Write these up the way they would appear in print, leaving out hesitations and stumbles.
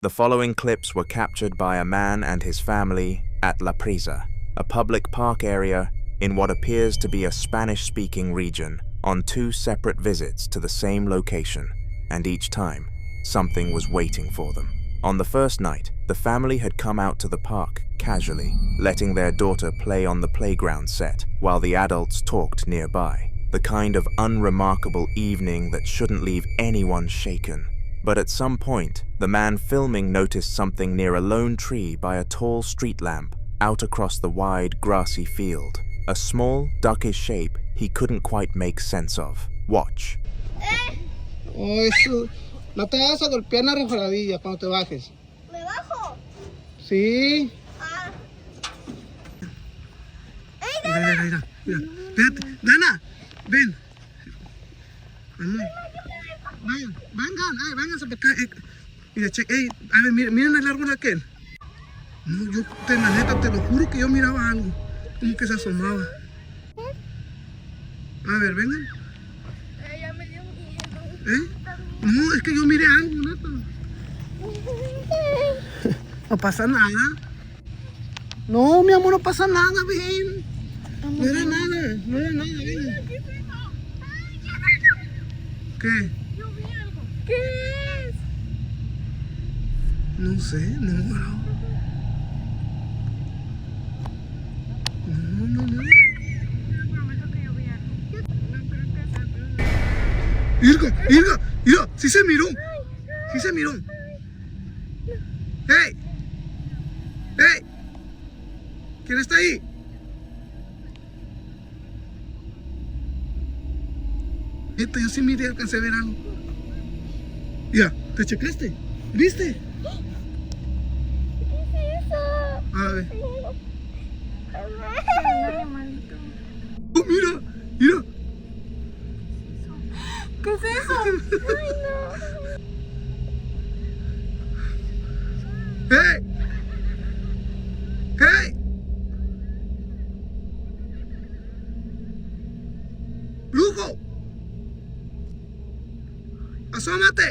The following clips were captured by a man and his family at La Prisa, a public park area in what appears to be a Spanish-speaking region, on 2 separate visits to the same location, and each time, something was waiting for them. On the first night, the family had come out to the park casually, letting their daughter play on the playground set while the adults talked nearby. The kind of unremarkable evening that shouldn't leave anyone shaken. But at some point, the man filming noticed something near a lone tree by a tall street lamp out across the wide, grassy field. A small, duckish shape he couldn't quite make sense of. Watch. Oh, eso. No te vas a golpear la resbaladilla cuando te bajes. ¿Me bajo? Sí. Ah. Mira. Espérate. Dana, ven. Vénganse para acá. Mira, a ver, miren el árbol aquel. No, yo, la neta, te lo juro que yo miraba algo. Como que se asomaba. A ver, vengan. Ya me dio miedo. No, es que yo miré algo, neta. No pasa nada. No, mi amor, no pasa nada, ven. No era nada, ven. ¿Qué? Yo vi algo. ¿Qué es? No sé, no. No. Prometo que yo vi algo. No creo que sea. Mira, sí se miró. ¡Hey! ¿Quién está ahí? Yo sí miré, alcancé a ver algo. Mira, ¿te checaste? ¿Viste? ¿Qué es eso? A ver. Un animalito. Oh, mira. ¿Qué es eso? Ay, no. ¡Hey! ¡Brujo! ¡Asómate!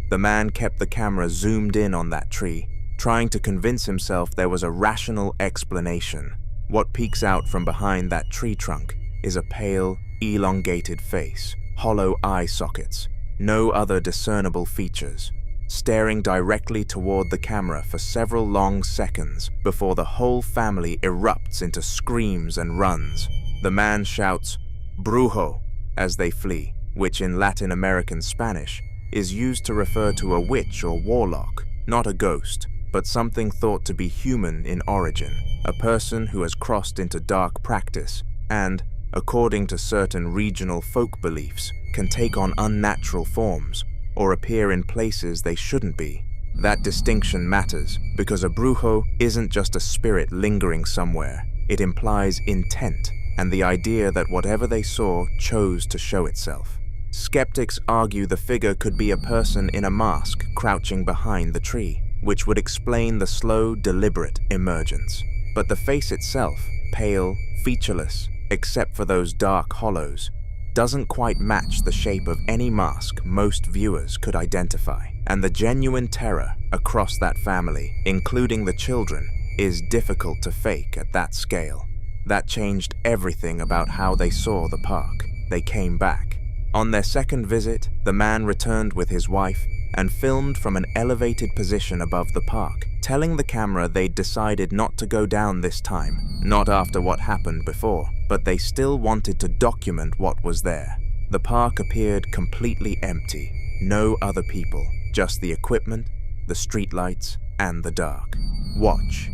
The man kept the camera zoomed in on that tree, trying to convince himself there was a rational explanation. What peeks out from behind that tree trunk is a pale, elongated face, hollow eye sockets, no other discernible features, staring directly toward the camera for several long seconds before the whole family erupts into screams and runs. The man shouts, "Brujo," as they flee, which in Latin American Spanish is used to refer to a witch or warlock, not a ghost, but something thought to be human in origin, a person who has crossed into dark practice and, according to certain regional folk beliefs, can take on unnatural forms or appear in places they shouldn't be. That distinction matters because a brujo isn't just a spirit lingering somewhere. It implies intent and the idea that whatever they saw chose to show itself. Skeptics argue the figure could be a person in a mask crouching behind the tree, which would explain the slow, deliberate emergence. But the face itself, pale, featureless, except for those dark hollows, doesn't quite match the shape of any mask most viewers could identify. And the genuine terror across that family, including the children, is difficult to fake at that scale. That changed everything about how they saw the park. They came back. On their second visit, the man returned with his wife and filmed from an elevated position above the park, telling the camera they'd decided not to go down this time, not after what happened before, but they still wanted to document what was there. The park appeared completely empty, no other people, just the equipment, the streetlights, and the dark. Watch.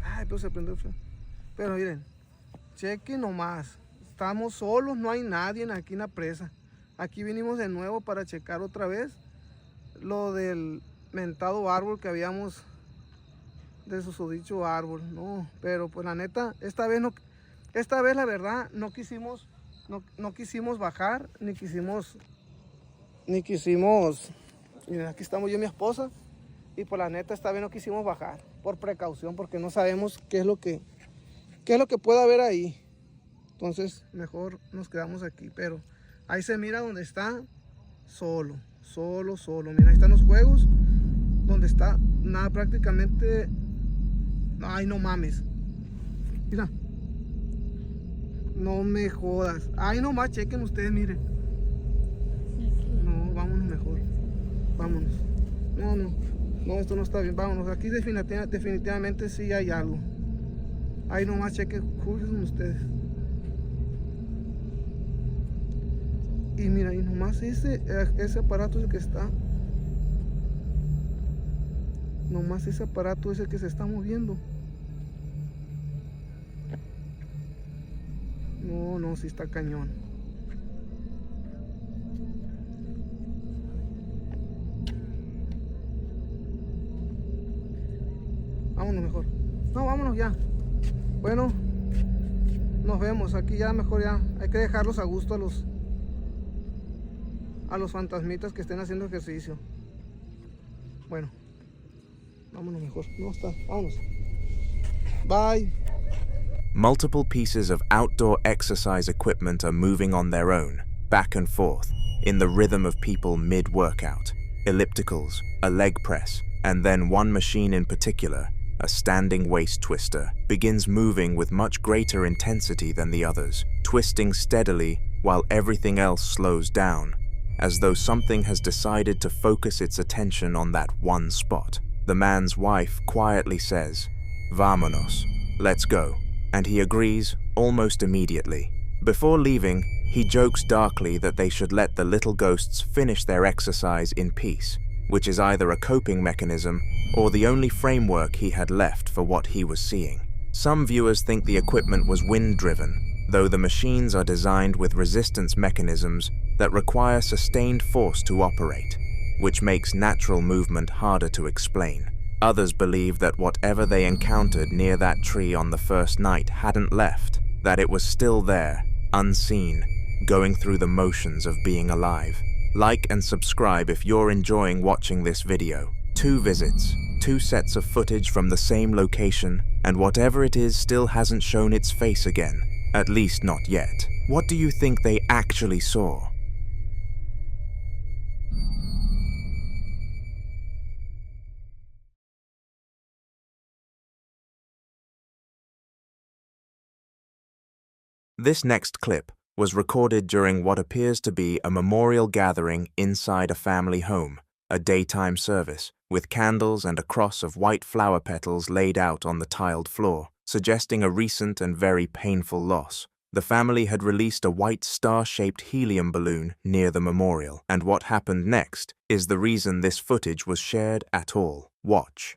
Ay, pues se prendió. Pero miren, chequen nomás. Estamos solos, no hay nadie aquí en la presa. Aquí vinimos de nuevo para checar otra vez lo del mentado árbol que habíamos de susodicho árbol, no, pero pues la neta, esta vez la verdad no quisimos bajar, ni quisimos, miren, aquí estamos yo y mi esposa, y pues la neta esta vez no quisimos bajar, por precaución, porque no sabemos qué es lo que puede haber ahí. Entonces mejor nos quedamos aquí, pero ahí se mira donde está solo. Mira, ahí están los juegos, donde está nada prácticamente. Ay, no mames. Mira. No me jodas. Ay, nomás chequen ustedes, miren. No, vámonos mejor. Vámonos. No, esto no está bien. Vámonos. Aquí definitivamente sí hay algo. Ay, nomás chequen, juzguen ustedes. Y mira, y nomás ese aparato es el que está. Nomás ese aparato es el que se está moviendo. No, sí está cañón. Vámonos mejor. No, vámonos ya. Bueno, nos vemos. Aquí ya mejor ya. Hay que dejarlos a gusto a los fantasmitas que estén haciendo ejercicio. Bueno, vámonos mejor. No está. Vámonos. Bye. Multiple pieces of outdoor exercise equipment are moving on their own, back and forth, in the rhythm of people mid-workout. Ellipticals, a leg press, and then one machine in particular, a standing waist twister, begins moving with much greater intensity than the others, twisting steadily while everything else slows down, as though something has decided to focus its attention on that one spot. The man's wife quietly says, "Vámonos, let's go," and he agrees almost immediately. Before leaving, he jokes darkly that they should let the little ghosts finish their exercise in peace, which is either a coping mechanism or the only framework he had left for what he was seeing. Some viewers think the equipment was wind-driven, though the machines are designed with resistance mechanisms that require sustained force to operate, which makes natural movement harder to explain. Others believe that whatever they encountered near that tree on the first night hadn't left, that it was still there, unseen, going through the motions of being alive. Like and subscribe if you're enjoying watching this video. 2 visits, 2 sets of footage from the same location, and whatever it is still hasn't shown its face again, at least not yet. What do you think they actually saw? This next clip was recorded during what appears to be a memorial gathering inside a family home, a daytime service, with candles and a cross of white flower petals laid out on the tiled floor, suggesting a recent and very painful loss. The family had released a white star-shaped helium balloon near the memorial, and what happened next is the reason this footage was shared at all. Watch.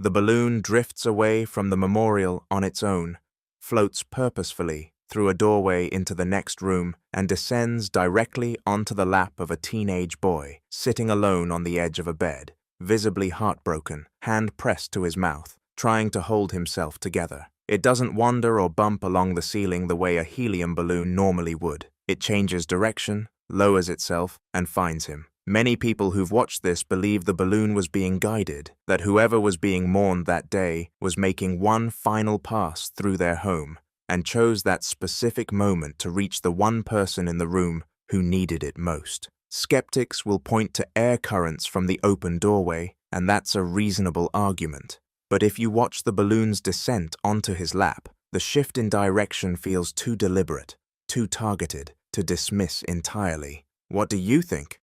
The balloon drifts away from the memorial on its own, floats purposefully through a doorway into the next room, and descends directly onto the lap of a teenage boy, sitting alone on the edge of a bed, visibly heartbroken, hand pressed to his mouth, trying to hold himself together. It doesn't wander or bump along the ceiling the way a helium balloon normally would. It changes direction, lowers itself, and finds him. Many people who've watched this believe the balloon was being guided, that whoever was being mourned that day was making one final pass through their home, and chose that specific moment to reach the one person in the room who needed it most. Skeptics will point to air currents from the open doorway, and that's a reasonable argument. But if you watch the balloon's descent onto his lap, the shift in direction feels too deliberate, too targeted, to dismiss entirely. What do you think?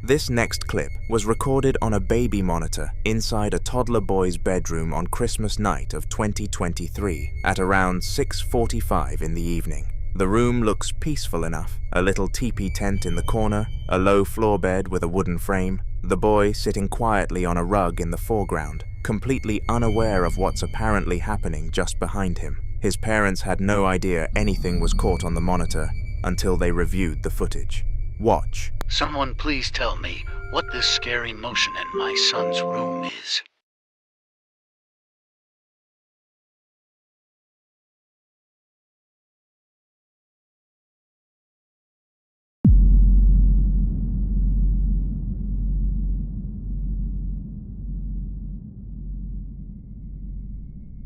This next clip was recorded on a baby monitor inside a toddler boy's bedroom on Christmas night of 2023 at around 6:45 in the evening. The room looks peaceful enough, a little teepee tent in the corner, a low floor bed with a wooden frame, the boy sitting quietly on a rug in the foreground, completely unaware of what's apparently happening just behind him. His parents had no idea anything was caught on the monitor until they reviewed the footage. Watch. Someone please tell me what this scary motion in my son's room is.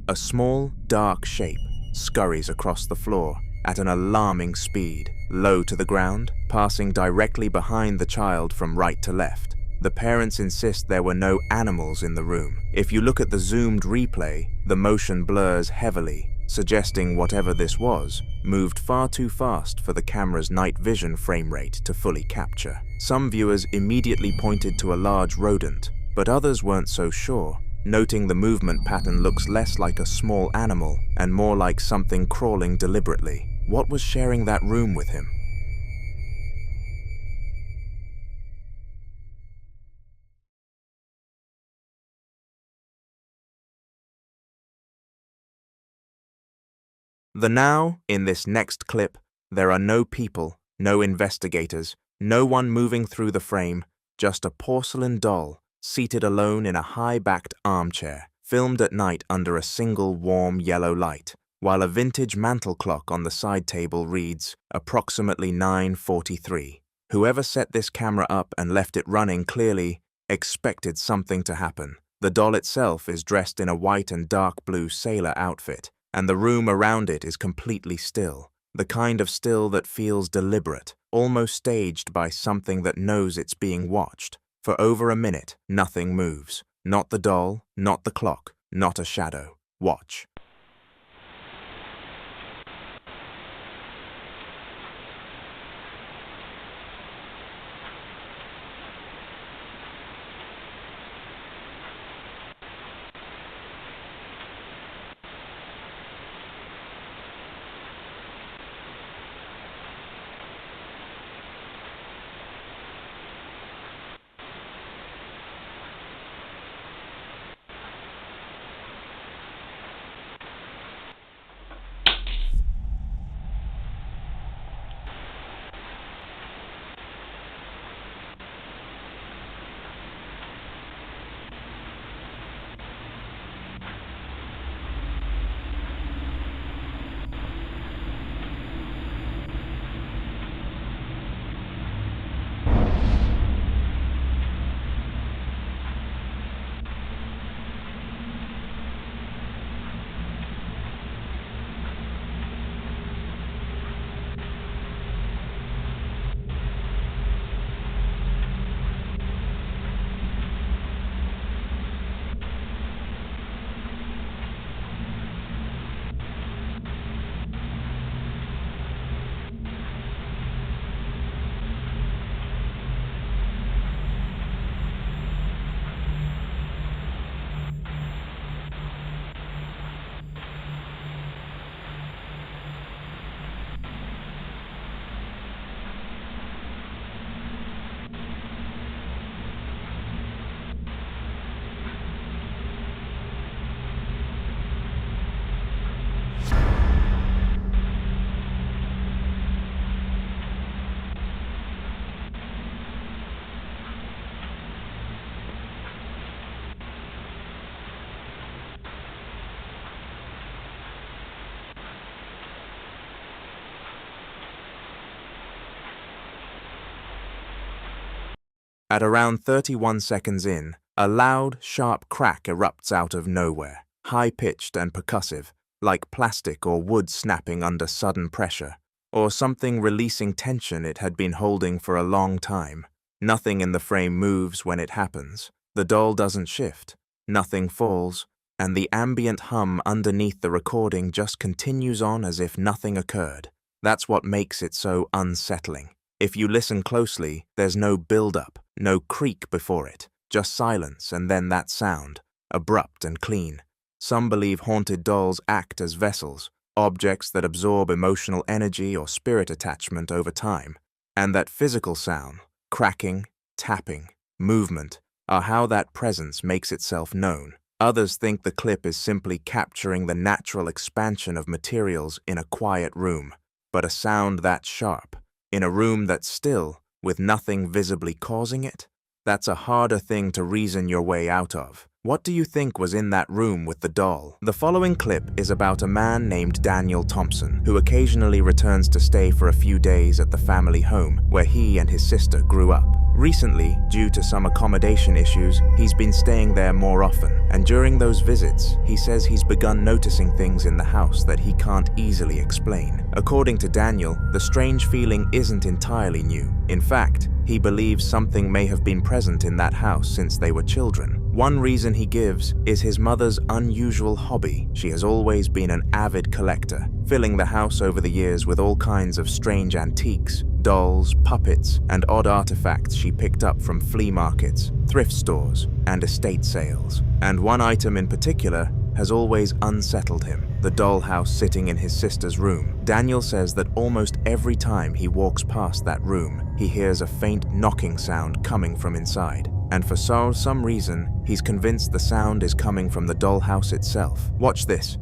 A small, dark shape scurries across the floor at an alarming speed, low to the ground, passing directly behind the child from right to left. The parents insist there were no animals in the room. If you look at the zoomed replay, the motion blurs heavily, suggesting whatever this was moved far too fast for the camera's night vision frame rate to fully capture. Some viewers immediately pointed to a large rodent, but others weren't so sure, noting the movement pattern looks less like a small animal and more like something crawling deliberately. What was sharing that room with him? Now, in this next clip, there are no people, no investigators, no one moving through the frame, just a porcelain doll seated alone in a high-backed armchair, filmed at night under a single warm yellow light, while a vintage mantel clock on the side table reads approximately 9:43. Whoever set this camera up and left it running clearly expected something to happen. The doll itself is dressed in a white and dark blue sailor outfit, and the room around it is completely still, the kind of still that feels deliberate, almost staged by something that knows it's being watched. For over a minute, nothing moves. Not the doll, not the clock, not a shadow. Watch. At around 31 seconds in, a loud, sharp crack erupts out of nowhere, high-pitched and percussive, like plastic or wood snapping under sudden pressure, or something releasing tension it had been holding for a long time. Nothing in the frame moves when it happens. The doll doesn't shift, nothing falls, and the ambient hum underneath the recording just continues on as if nothing occurred. That's what makes it so unsettling. If you listen closely, there's no build-up, No creak before it, just silence and then that sound, abrupt and clean. Some believe haunted dolls act as vessels, objects that absorb emotional energy or spirit attachment over time, and that physical sound, cracking, tapping, movement, are how that presence makes itself known. Others think the clip is simply capturing the natural expansion of materials in a quiet room, but a sound that sharp, in a room that's still, with nothing visibly causing it, that's a harder thing to reason your way out of. What do you think was in that room with the doll? The following clip is about a man named Daniel Thompson, who occasionally returns to stay for a few days at the family home where he and his sister grew up. Recently, due to some accommodation issues, he's been staying there more often, and during those visits, he says he's begun noticing things in the house that he can't easily explain. According to Daniel, the strange feeling isn't entirely new. In fact, he believes something may have been present in that house since they were children. One reason he gives is his mother's unusual hobby. She has always been an avid collector, filling the house over the years with all kinds of strange antiques, dolls, puppets, and odd artifacts she picked up from flea markets, thrift stores, and estate sales. And one item in particular has always unsettled him, the dollhouse sitting in his sister's room. Daniel says that almost every time he walks past that room, he hears a faint knocking sound coming from inside. And for some reason, he's convinced the sound is coming from the dollhouse itself. Watch this.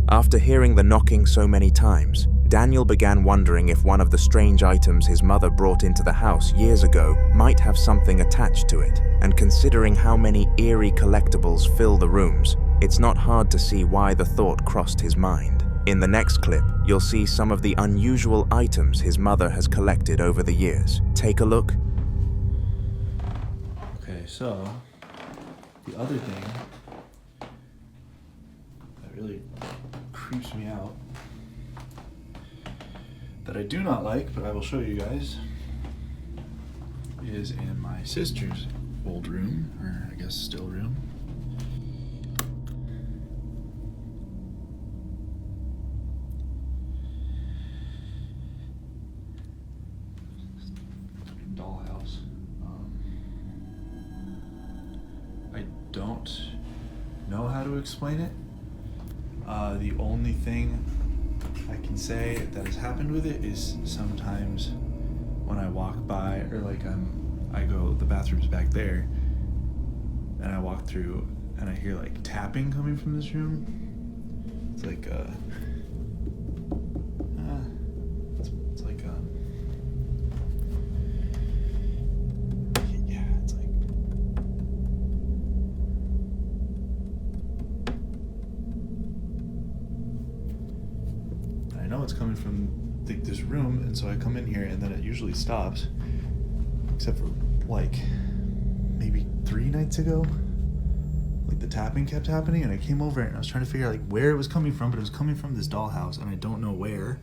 After hearing the knocking so many times, Daniel began wondering if one of the strange items his mother brought into the house years ago might have something attached to it. And considering how many eerie collectibles fill the rooms, it's not hard to see why the thought crossed his mind. In the next clip, you'll see some of the unusual items his mother has collected over the years. Take a look. Okay, so the other thing that really creeps me out, that I do not like, but I will show you guys, is in my sister's old room, or I guess still room. Dollhouse. I don't know how to explain it. The only thing I can say that has happened with it is sometimes when I walk by, or like I go, the bathroom's back there, and I walk through and I hear like tapping coming from this room. It's like it's like yeah, it's like I know it's coming from this room, and so I come in here, and then it usually stops, except for like maybe 3 nights ago. Like the tapping kept happening, and I came over and I was trying to figure out like where it was coming from, but it was coming from this dollhouse, and I don't know where.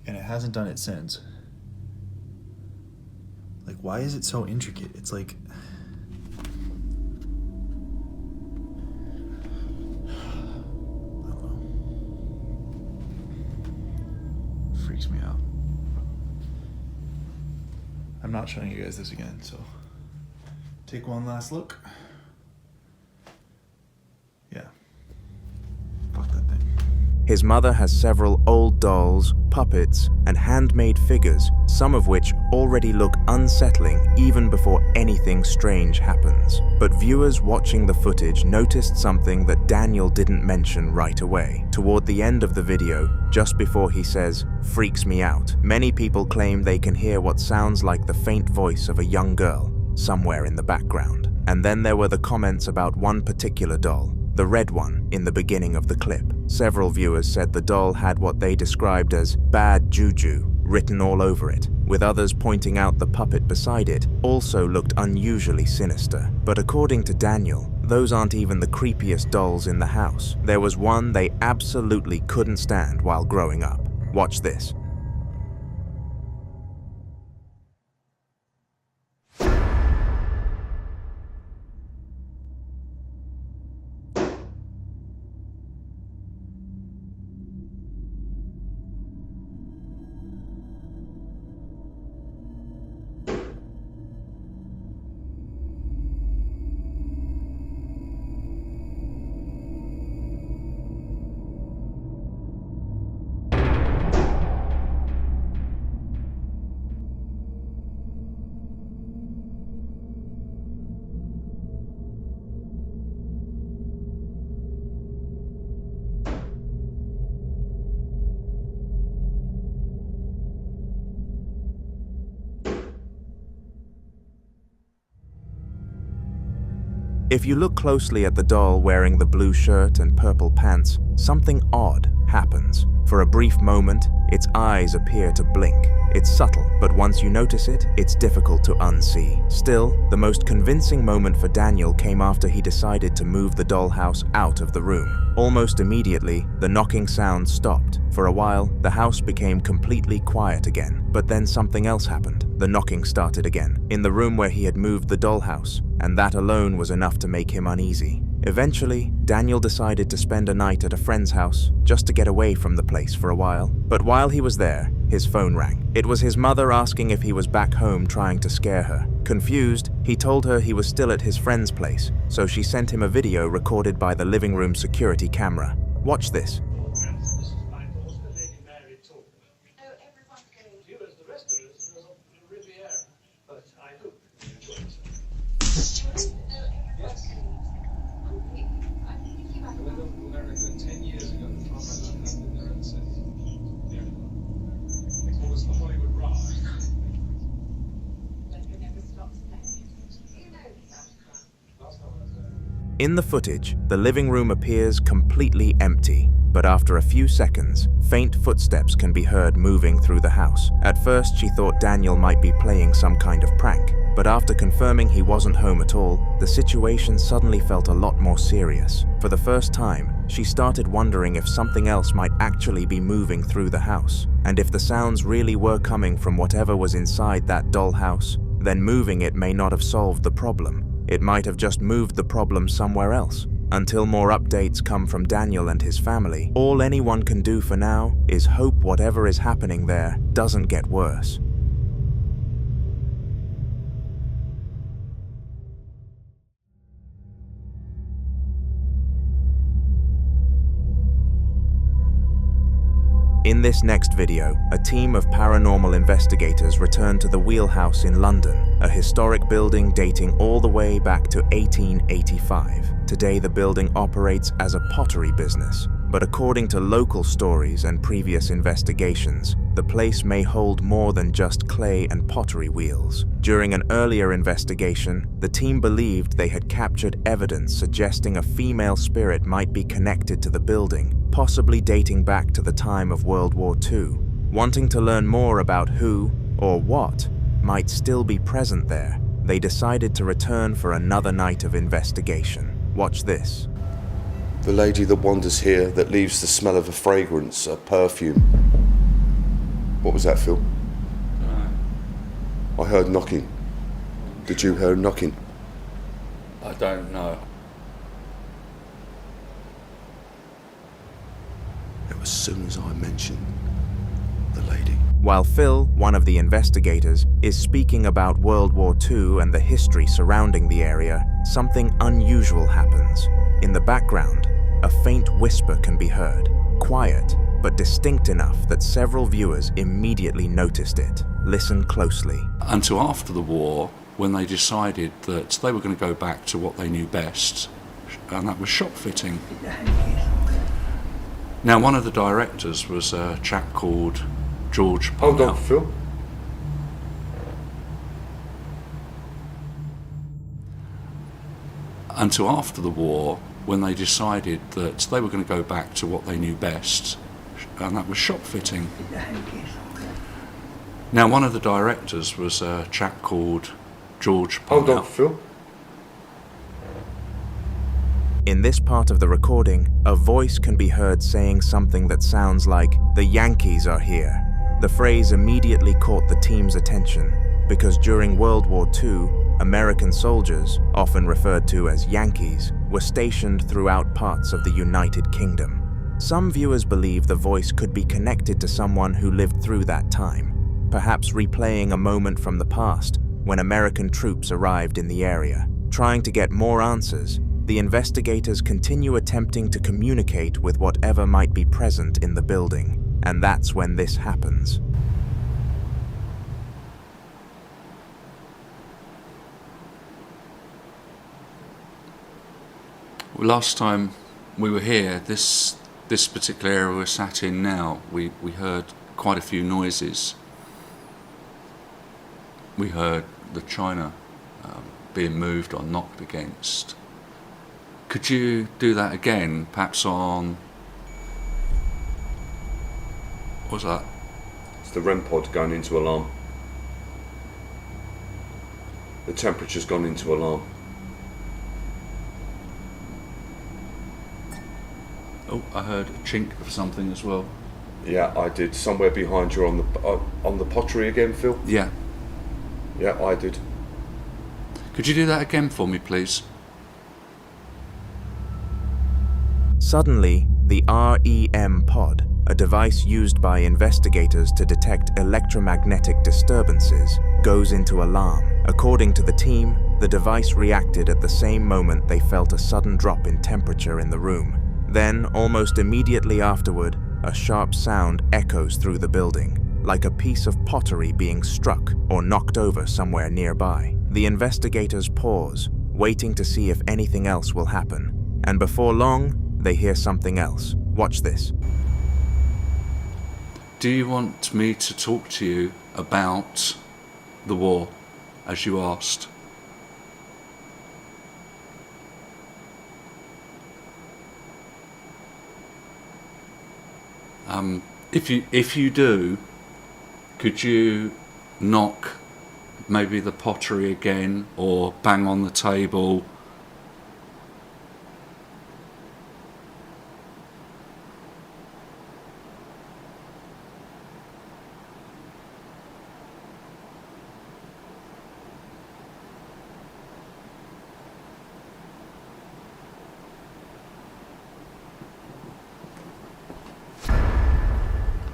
And it hasn't done it since. Like, why is it so intricate? It's like, I don't know. Freaks me out. I'm not showing you guys this again, so take one last look. Yeah. Fuck that thing. His mother has several old dolls, puppets, and handmade figures, some of which already look unsettling even before anything strange happens. But viewers watching the footage noticed something that Daniel didn't mention right away. Toward the end of the video, just before he says, "Freaks me out," many people claim they can hear what sounds like the faint voice of a young girl somewhere in the background. And then there were the comments about one particular doll, the red one in the beginning of the clip. Several viewers said the doll had what they described as bad juju written all over it, with others pointing out the puppet beside it also looked unusually sinister. But according to Daniel, those aren't even the creepiest dolls in the house. There was one they absolutely couldn't stand while growing up. Watch this. If you look closely at the doll wearing the blue shirt and purple pants, something odd happens. For a brief moment, its eyes appear to blink. It's subtle, but once you notice it, it's difficult to unsee. Still, the most convincing moment for Daniel came after he decided to move the dollhouse out of the room. Almost immediately, the knocking sound stopped. For a while, the house became completely quiet again. But then something else happened. The knocking started again, in the room where he had moved the dollhouse, and that alone was enough to make him uneasy. Eventually, Daniel decided to spend a night at a friend's house, just to get away from the place for a while. But while he was there, his phone rang. It was his mother asking if he was back home trying to scare her. Confused, he told her he was still at his friend's place, so she sent him a video recorded by the living room security camera. Watch this. In the footage, the living room appears completely empty, but after a few seconds, faint footsteps can be heard moving through the house. At first, she thought Daniel might be playing some kind of prank, but after confirming he wasn't home at all, the situation suddenly felt a lot more serious. For the first time, she started wondering if something else might actually be moving through the house, and if the sounds really were coming from whatever was inside that dollhouse, then moving it may not have solved the problem. It might have just moved the problem somewhere else. Until more updates come from Daniel and his family, all anyone can do for now is hope whatever is happening there doesn't get worse. In this next video, a team of paranormal investigators return to the Wheelhouse in London, a historic building dating all the way back to 1885. Today, the building operates as a pottery business, but according to local stories and previous investigations, the place may hold more than just clay and pottery wheels. During an earlier investigation, the team believed they had captured evidence suggesting a female spirit might be connected to the building, possibly dating back to the time of World War II. Wanting to learn more about who, or what, might still be present there, they decided to return for another night of investigation. Watch this. The lady that wanders here that leaves the smell of a fragrance, a perfume. What was that, Phil? I heard knocking. Did you hear knocking? I don't know. It was as soon as I mentioned the lady. While Phil, one of the investigators, is speaking about World War II and the history surrounding the area, something unusual happens. In the background, a faint whisper can be heard, quiet, but distinct enough that several viewers immediately noticed it. Listen closely. Until after the war, when they decided that they were going to go back to what they knew best, and that was shop fitting. Now, one of the directors was a chap called George. Hold on, Phil. Until after the war, when they decided that they were going to go back to what they knew best, and that was shop fitting. Now, one of the directors was a chap called George. Hold on, Phil. In this part of the recording, a voice can be heard saying something that sounds like, "The Yankees are here." The phrase immediately caught the team's attention because during World War II, American soldiers, often referred to as Yankees, were stationed throughout parts of the United Kingdom. Some viewers believe the voice could be connected to someone who lived through that time, perhaps replaying a moment from the past when American troops arrived in the area. Trying to get more answers, the investigators continue attempting to communicate with whatever might be present in the building, and that's when this happens. Well, last time we were here, this particular area we're sat in now, we heard quite a few noises. We heard the china being moved or knocked against. Could you do that again, perhaps on... What's that? It's the REM pod going into alarm. The temperature's gone into alarm. Oh, I heard a chink of something as well. Yeah, I did. Somewhere behind you on the pottery again, Phil? Yeah. Yeah, I did. Could you do that again for me, please? Suddenly, the REM pod, a device used by investigators to detect electromagnetic disturbances, goes into alarm. According to the team, the device reacted at the same moment they felt a sudden drop in temperature in the room. Then, almost immediately afterward, a sharp sound echoes through the building, like a piece of pottery being struck or knocked over somewhere nearby. The investigators pause, waiting to see if anything else will happen, and before long, they hear something else. Watch this. Do you want me to talk to you about the war, as you asked? If you do, could you knock maybe the pottery again or bang on the table?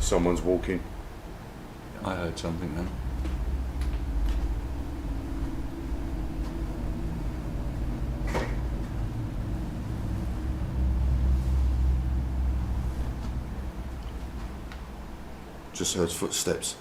Someone's walking. I heard something then. Just heard footsteps.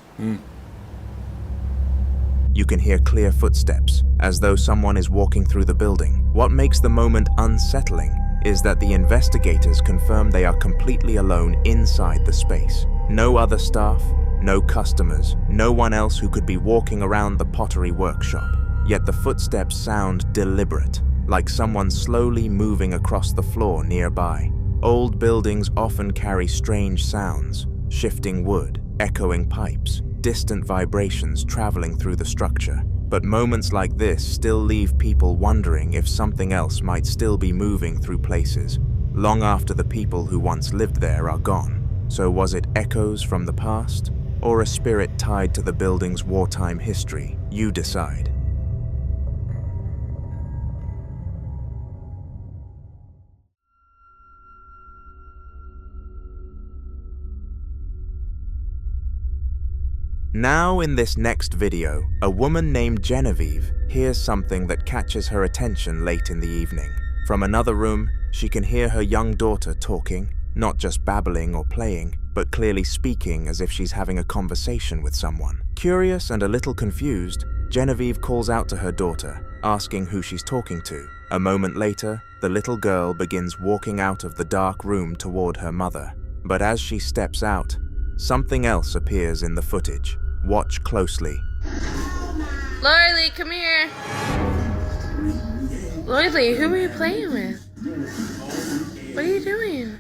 You can hear clear footsteps, as though someone is walking through the building. What makes the moment unsettling is that the investigators confirm they are completely alone inside the space. No other staff, no customers, no one else who could be walking around the pottery workshop. Yet the footsteps sound deliberate, like someone slowly moving across the floor nearby. Old buildings often carry strange sounds, shifting wood, echoing pipes, distant vibrations traveling through the structure. But moments like this still leave people wondering if something else might still be moving through places, long after the people who once lived there are gone. So was it echoes from the past, or a spirit tied to the building's wartime history? You decide. Now in this next video, a woman named Genevieve hears something that catches her attention late in the evening. From another room, she can hear her young daughter talking, not just babbling or playing, but clearly speaking as if she's having a conversation with someone. Curious and a little confused, Genevieve calls out to her daughter, asking who she's talking to. A moment later, the little girl begins walking out of the dark room toward her mother. But as she steps out, something else appears in the footage. Watch closely. Lorelei, come here. Lorelei, who are you playing with? What are you doing?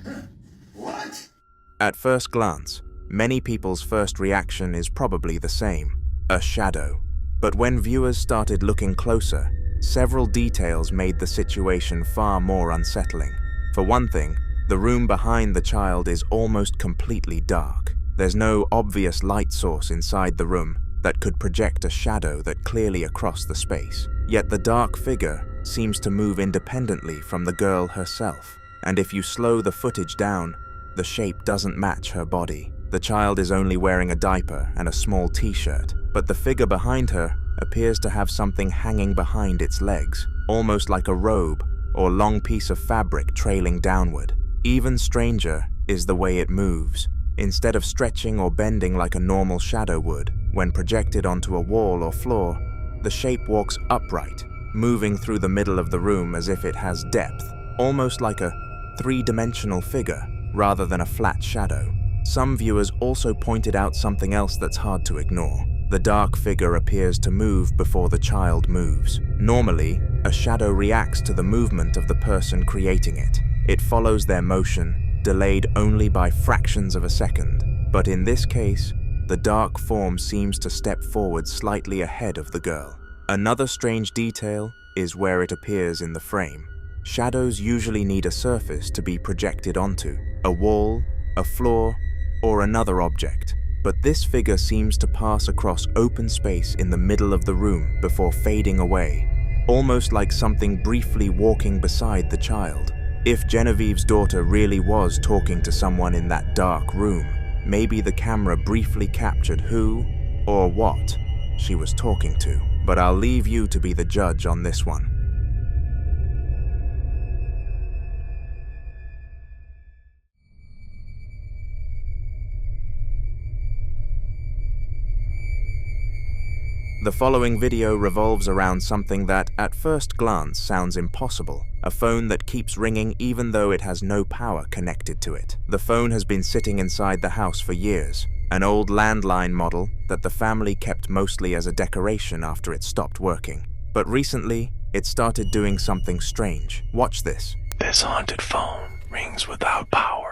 At first glance, many people's first reaction is probably the same, a shadow. But when viewers started looking closer, several details made the situation far more unsettling. For one thing, the room behind the child is almost completely dark. There's no obvious light source inside the room that could project a shadow that clearly across the space. Yet the dark figure seems to move independently from the girl herself. And if you slow the footage down, the shape doesn't match her body. The child is only wearing a diaper and a small t-shirt, but the figure behind her appears to have something hanging behind its legs, almost like a robe or long piece of fabric trailing downward. Even stranger is the way it moves. Instead of stretching or bending like a normal shadow would, when projected onto a wall or floor, the shape walks upright, moving through the middle of the room as if it has depth, almost like a three-dimensional figure rather than a flat shadow. Some viewers also pointed out something else that's hard to ignore. The dark figure appears to move before the child moves. Normally, a shadow reacts to the movement of the person creating it. It follows their motion, delayed only by fractions of a second. But in this case, the dark form seems to step forward slightly ahead of the girl. Another strange detail is where it appears in the frame. Shadows usually need a surface to be projected onto, a wall, a floor, or another object. But this figure seems to pass across open space in the middle of the room before fading away, almost like something briefly walking beside the child. If Genevieve's daughter really was talking to someone in that dark room, maybe the camera briefly captured who or what she was talking to. But I'll leave you to be the judge on this one. The following video revolves around something that, at first glance, sounds impossible. A phone that keeps ringing even though it has no power connected to it. The phone has been sitting inside the house for years, an old landline model that the family kept mostly as a decoration after it stopped working. But recently, it started doing something strange. Watch this. This haunted phone rings without power.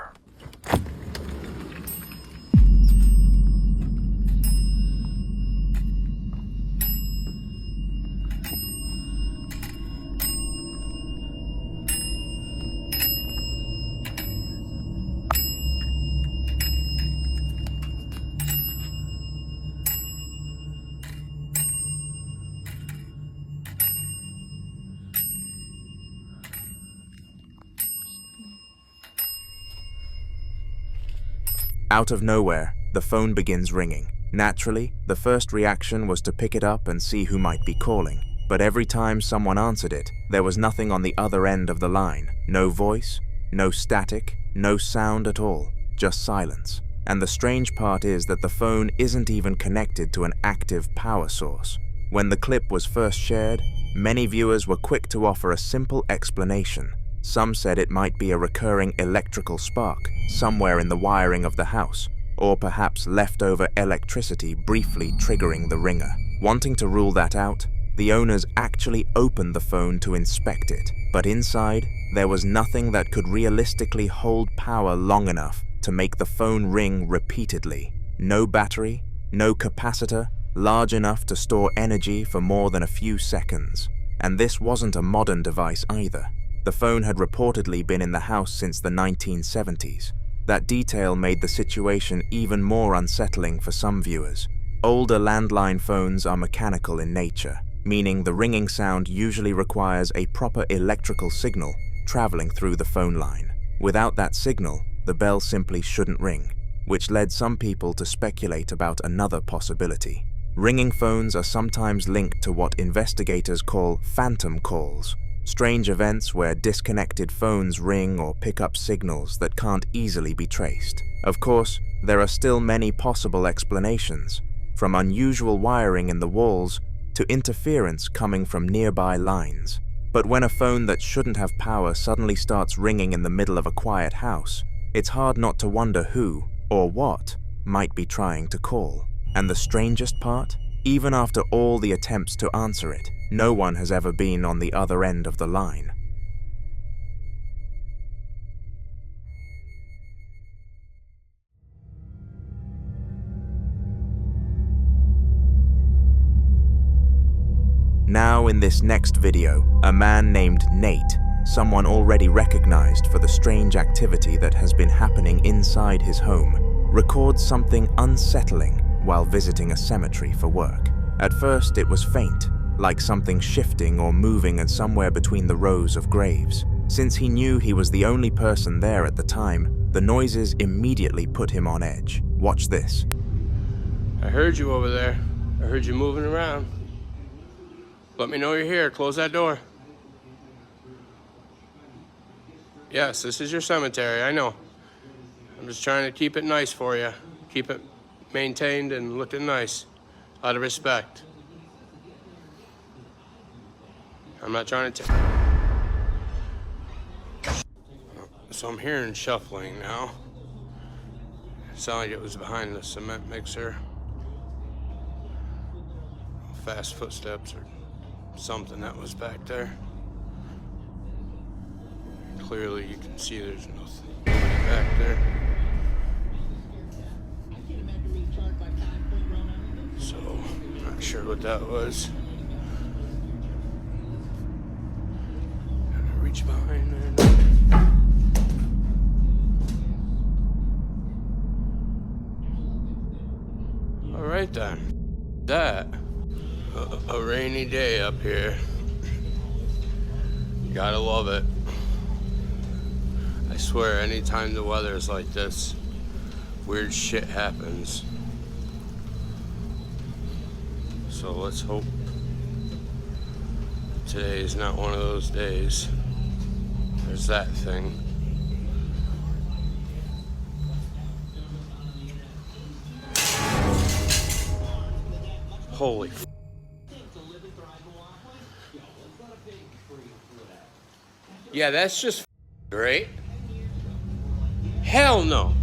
Out of nowhere, the phone begins ringing. Naturally, the first reaction was to pick it up and see who might be calling. But every time someone answered it, there was nothing on the other end of the line. No voice, no static, no sound at all, just silence. And the strange part is that the phone isn't even connected to an active power source. When the clip was first shared, many viewers were quick to offer a simple explanation. Some said it might be a recurring electrical spark somewhere in the wiring of the house, or perhaps leftover electricity briefly triggering the ringer. Wanting to rule that out, the owners actually opened the phone to inspect it, but inside, there was nothing that could realistically hold power long enough to make the phone ring repeatedly. No battery, no capacitor, large enough to store energy for more than a few seconds. And this wasn't a modern device either. The phone had reportedly been in the house since the 1970s. That detail made the situation even more unsettling for some viewers. Older landline phones are mechanical in nature, meaning the ringing sound usually requires a proper electrical signal traveling through the phone line. Without that signal, the bell simply shouldn't ring, which led some people to speculate about another possibility. Ringing phones are sometimes linked to what investigators call phantom calls, strange events where disconnected phones ring or pick up signals that can't easily be traced. Of course, there are still many possible explanations, from unusual wiring in the walls to interference coming from nearby lines. But when a phone that shouldn't have power suddenly starts ringing in the middle of a quiet house, it's hard not to wonder who, or what, might be trying to call. And the strangest part? Even after all the attempts to answer it, no one has ever been on the other end of the line. Now in this next video, a man named Nate, someone already recognized for the strange activity that has been happening inside his home, records something unsettling while visiting a cemetery for work. At first it was faint, like something shifting or moving and somewhere between the rows of graves. Since he knew he was the only person there at the time, the noises immediately put him on edge. Watch this. I heard you over there. I heard you moving around. Let me know you're here. Close that door. Yes, this is your cemetery, I know. I'm just trying to keep it nice for you. Keep it maintained and looking nice, out of respect. I'm not trying to So I'm hearing shuffling now. It sounded like it was behind the cement mixer. Fast footsteps or something that was back there. Clearly you can see there's nothing back there. So, I'm not sure what that was. Gotta reach behind there. Alright then. That, a rainy day up here. You gotta love it. I swear, anytime the weather is like this, weird shit happens. So let's hope today is not one of those days. There's that thing. Holy f***. Yeah, that's just great. Hell no.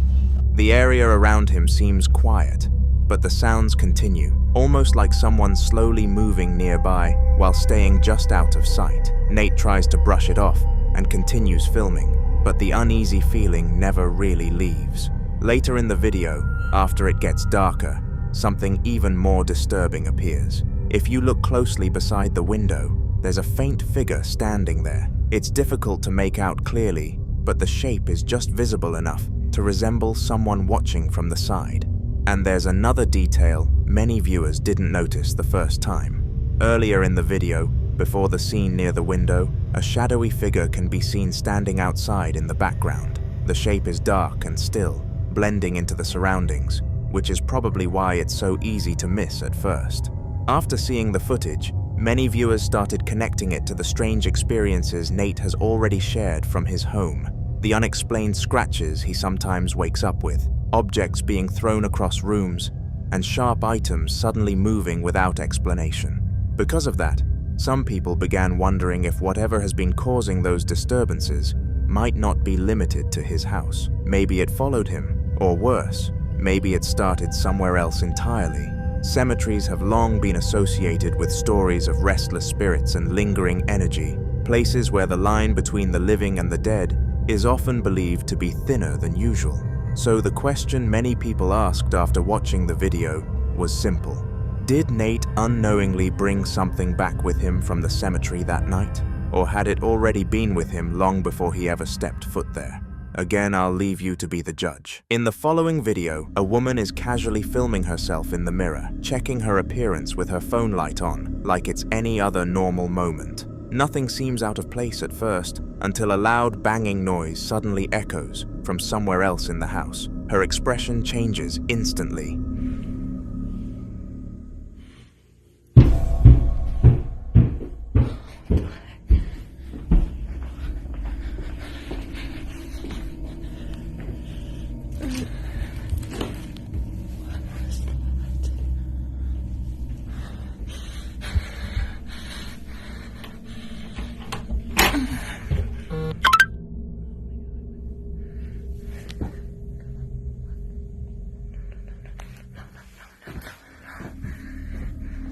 The area around him seems quiet, but the sounds continue, almost like someone slowly moving nearby while staying just out of sight. Nate tries to brush it off and continues filming, but the uneasy feeling never really leaves. Later in the video, after it gets darker, something even more disturbing appears. If you look closely beside the window, there's a faint figure standing there. It's difficult to make out clearly, but the shape is just visible enough to resemble someone watching from the side. And there's another detail many viewers didn't notice the first time. Earlier in the video, before the scene near the window, a shadowy figure can be seen standing outside in the background. The shape is dark and still, blending into the surroundings, which is probably why it's so easy to miss at first. After seeing the footage, many viewers started connecting it to the strange experiences Nate has already shared from his home. The unexplained scratches he sometimes wakes up with, objects being thrown across rooms, and sharp items suddenly moving without explanation. Because of that, Some people began wondering if whatever has been causing those disturbances might not be limited to his house. Maybe it followed him, or worse, maybe it started somewhere else entirely. Cemeteries have long been associated with stories of restless spirits and lingering energy, places where the line between the living and the dead is often believed to be thinner than usual. So the question many people asked after watching the video was simple. Did Nate unknowingly bring something back with him from the cemetery that night? Or had it already been with him long before he ever stepped foot there? Again, I'll leave you to be the judge. In the following video, a woman is casually filming herself in the mirror, checking her appearance with her phone light on, like it's any other normal moment. Nothing seems out of place at first, until a loud banging noise suddenly echoes from somewhere else in the house. Her expression changes instantly.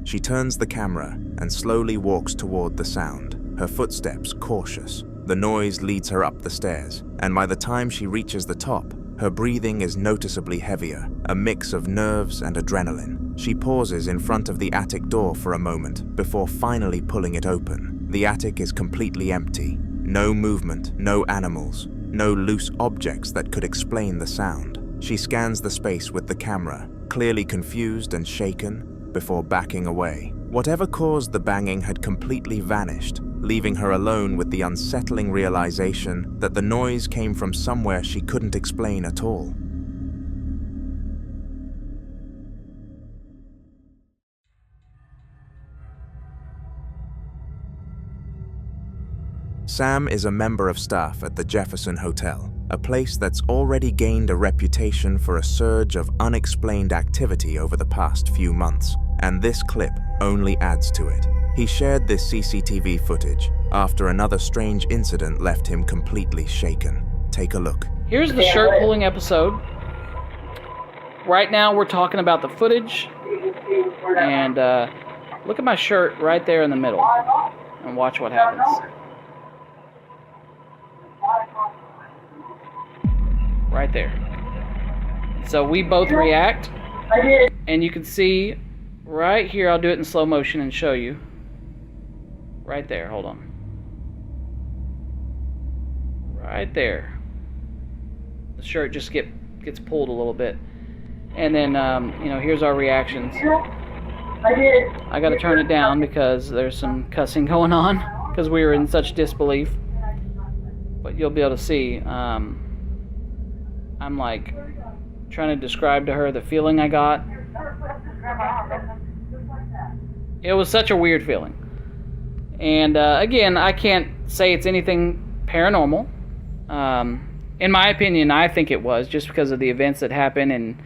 She turns the camera and slowly walks toward the sound, her footsteps cautious. The noise leads her up the stairs, and by the time she reaches the top, her breathing is noticeably heavier, a mix of nerves and adrenaline. She pauses in front of the attic door for a moment before finally pulling it open. The attic is completely empty. No movement, no animals, no loose objects that could explain the sound. She scans the space with the camera, clearly confused and shaken, before backing away. Whatever caused the banging had completely vanished, leaving her alone with the unsettling realization that the noise came from somewhere she couldn't explain at all. Sam is a member of staff at the Jefferson Hotel, a place that's already gained a reputation for a surge of unexplained activity over the past few months, and this clip only adds to it. He shared this CCTV footage after another strange incident left him completely shaken. Take a look. Here's the shirt pulling episode. Right now we're talking about the footage, and look at my shirt right there in the middle, and watch what happens. Right there. So we both react, and you can see right here, I'll do it in slow motion and show you. Right there, hold on. Right there. The shirt just gets pulled a little bit. And then, here's our reactions. I gotta turn it down because there's some cussing going on, because we were in such disbelief. But you'll be able to see, I'm like trying to describe to her the feeling I got. It was such a weird feeling. And again, I can't say it's anything paranormal. In my opinion, I think it was, just because of the events that happened and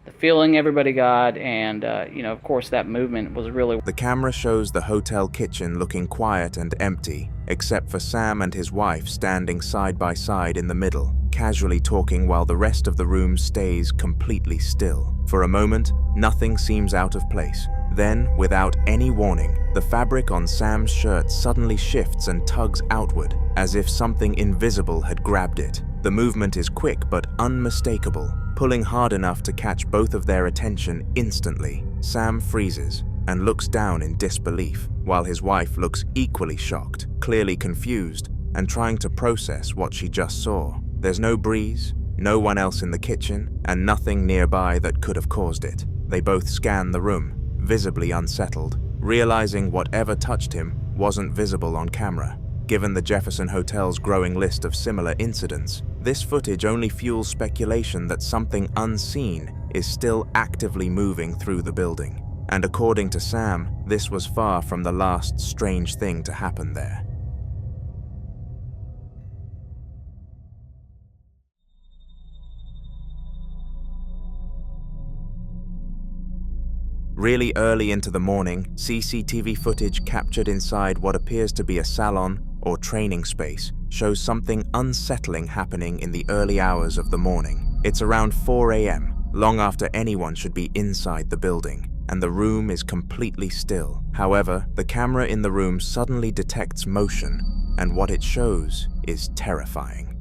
the feeling everybody got, and of course that movement was really... The camera shows the hotel kitchen looking quiet and empty, except for Sam and his wife standing side by side in the middle, casually talking while the rest of the room stays completely still. For a moment, nothing seems out of place. Then, without any warning, the fabric on Sam's shirt suddenly shifts and tugs outward, as if something invisible had grabbed it. The movement is quick but unmistakable, pulling hard enough to catch both of their attention instantly. Sam freezes and looks down in disbelief, while his wife looks equally shocked, clearly confused, and trying to process what she just saw. There's no breeze, no one else in the kitchen, and nothing nearby that could have caused it. They both scan the room, visibly unsettled, realizing whatever touched him wasn't visible on camera. Given the Jefferson Hotel's growing list of similar incidents, this footage only fuels speculation that something unseen is still actively moving through the building. And according to Sam, this was far from the last strange thing to happen there. Really early into the morning, CCTV footage captured inside what appears to be a salon or training space shows something unsettling happening in the early hours of the morning. It's around 4 a.m., long after anyone should be inside the building, and the room is completely still. However, the camera in the room suddenly detects motion, and what it shows is terrifying.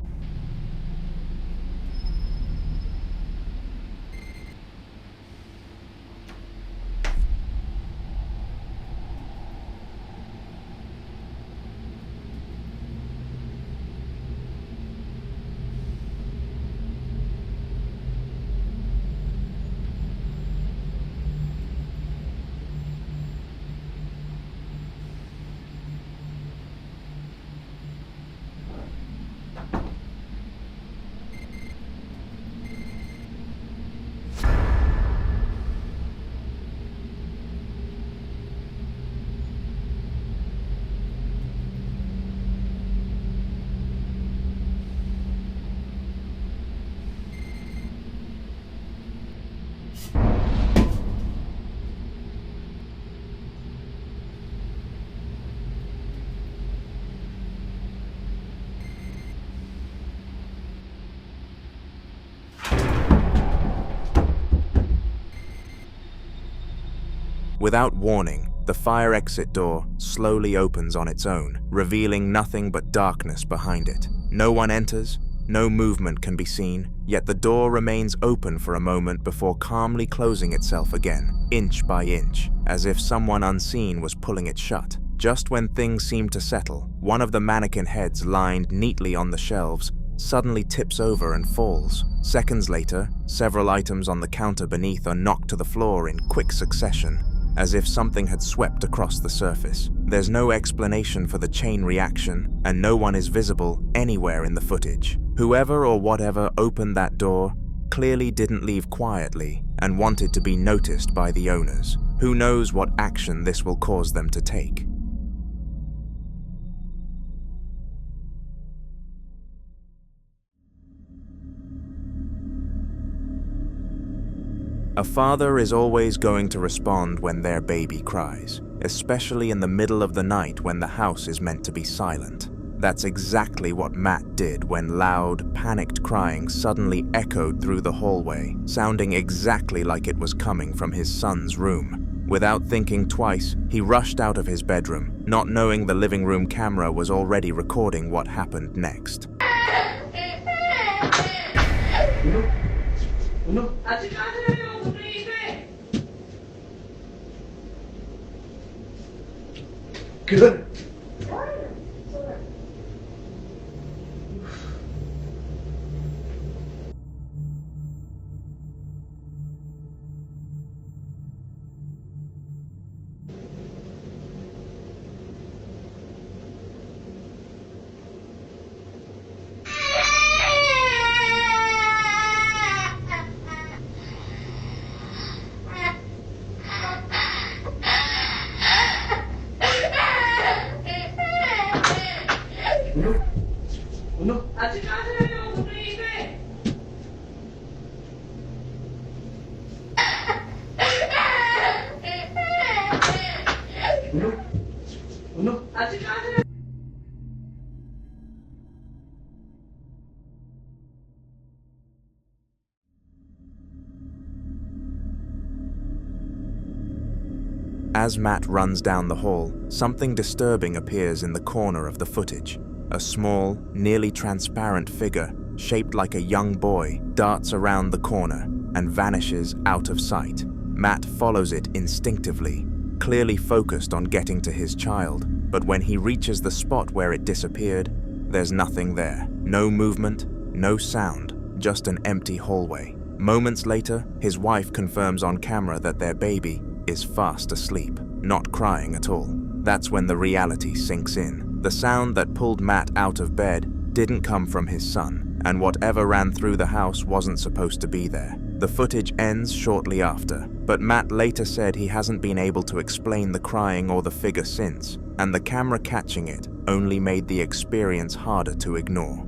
Without warning, the fire exit door slowly opens on its own, revealing nothing but darkness behind it. No one enters, no movement can be seen, yet the door remains open for a moment before calmly closing itself again, inch by inch, as if someone unseen was pulling it shut. Just when things seem to settle, one of the mannequin heads lined neatly on the shelves suddenly tips over and falls. Seconds later, several items on the counter beneath are knocked to the floor in quick succession, as if something had swept across the surface. There's no explanation for the chain reaction, and no one is visible anywhere in the footage. Whoever or whatever opened that door clearly didn't leave quietly and wanted to be noticed by the owners. Who knows what action this will cause them to take? A father is always going to respond when their baby cries, especially in the middle of the night when the house is meant to be silent. That's exactly what Matt did when loud, panicked crying suddenly echoed through the hallway, sounding exactly like it was coming from his son's room. Without thinking twice, he rushed out of his bedroom, not knowing the living room camera was already recording what happened next. Good. As Matt runs down the hall, something disturbing appears in the corner of the footage. A small, nearly transparent figure, shaped like a young boy, darts around the corner and vanishes out of sight. Matt follows it instinctively, clearly focused on getting to his child, but when he reaches the spot where it disappeared, there's nothing there. No movement, no sound, just an empty hallway. Moments later, his wife confirms on camera that their baby is fast asleep, not crying at all. That's when the reality sinks in. The sound that pulled Matt out of bed didn't come from his son, and whatever ran through the house wasn't supposed to be there. The footage ends shortly after, but Matt later said he hasn't been able to explain the crying or the figure since, and the camera catching it only made the experience harder to ignore.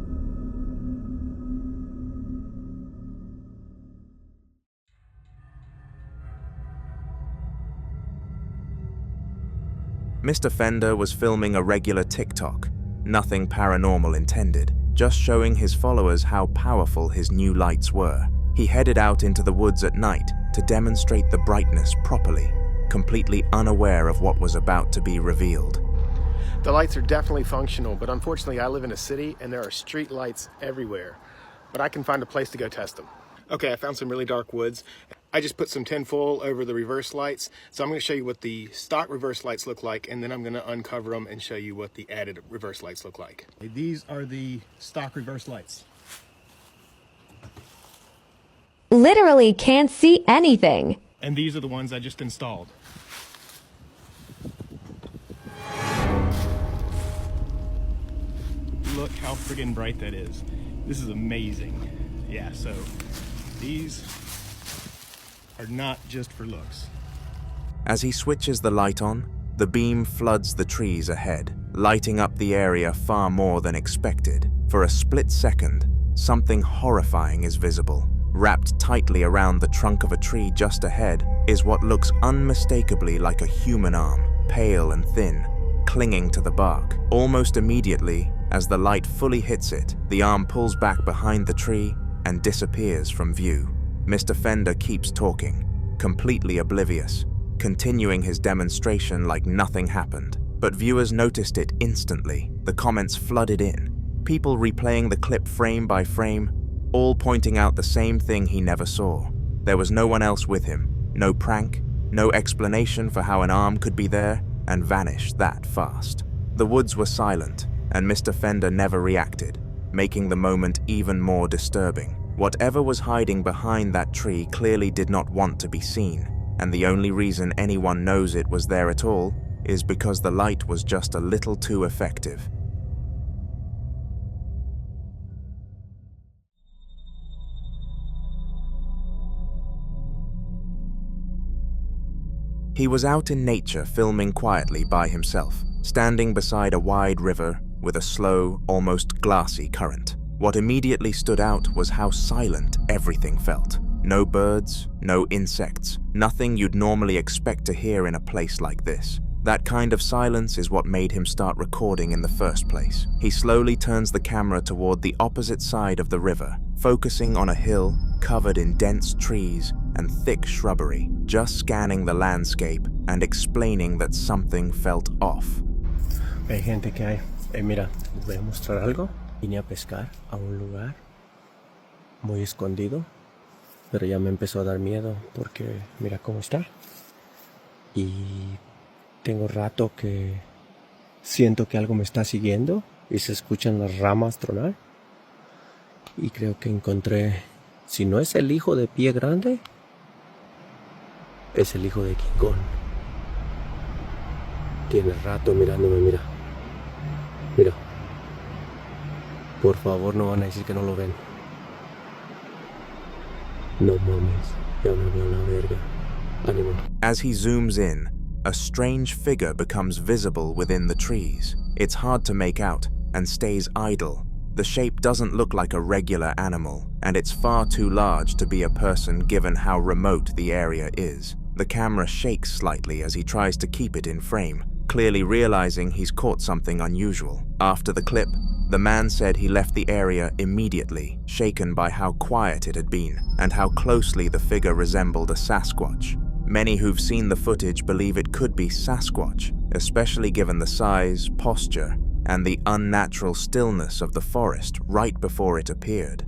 Mr. Fender was filming a regular TikTok, nothing paranormal intended, just showing his followers how powerful his new lights were. He headed out into the woods at night to demonstrate the brightness properly, completely unaware of what was about to be revealed. The lights are definitely functional, but unfortunately I live in a city and there are street lights everywhere. But I can find a place to go test them. Okay, I found some really dark woods. I just put some tinfoil over the reverse lights. So I'm going to show you what the stock reverse lights look like, and then I'm going to uncover them and show you what the added reverse lights look like. These are the stock reverse lights. Literally can't see anything. And these are the ones I just installed. Look how friggin' bright that is. This is amazing. Yeah, so these are not just for looks. As he switches the light on, the beam floods the trees ahead, lighting up the area far more than expected. For a split second, something horrifying is visible. Wrapped tightly around the trunk of a tree just ahead is what looks unmistakably like a human arm, pale and thin, clinging to the bark. Almost immediately, as the light fully hits it, the arm pulls back behind the tree and disappears from view. Mr. Fender keeps talking, completely oblivious, continuing his demonstration like nothing happened. But viewers noticed it instantly. The comments flooded in, people replaying the clip frame by frame, all pointing out the same thing he never saw. There was no one else with him, no prank, no explanation for how an arm could be there and vanish that fast. The woods were silent, and Mr. Fender never reacted, making the moment even more disturbing. Whatever was hiding behind that tree clearly did not want to be seen, and the only reason anyone knows it was there at all is because the light was just a little too effective. He was out in nature filming quietly by himself, standing beside a wide river with a slow, almost glassy current. What immediately stood out was how silent everything felt. No birds, no insects, nothing you'd normally expect to hear in a place like this. That kind of silence is what made him start recording in the first place. He slowly turns the camera toward the opposite side of the river, focusing on a hill covered in dense trees and thick shrubbery, just scanning the landscape and explaining that something felt off. Hay gente que hay. Mira, les voy a mostrar algo. Vine a pescar a un lugar muy escondido, pero ya me empezó a dar miedo porque mira cómo está. Y tengo rato que siento que algo me está siguiendo y se escuchan las ramas tronar. Y creo que encontré, si no es el hijo de Pie Grande, es el hijo de King Kong. Tiene rato mirándome, mira. Mira. Por favor, no van a decir que no lo ven. No mames, ya me veo la verga. Ánimo. As he zooms in, a strange figure becomes visible within the trees. It's hard to make out and stays idle. The shape doesn't look like a regular animal, and it's far too large to be a person given how remote the area is. The camera shakes slightly as he tries to keep it in frame, clearly realizing he's caught something unusual. After the clip, the man said he left the area immediately, shaken by how quiet it had been and how closely the figure resembled a Sasquatch. Many who've seen the footage believe it could be Sasquatch, especially given the size, posture, and the unnatural stillness of the forest right before it appeared.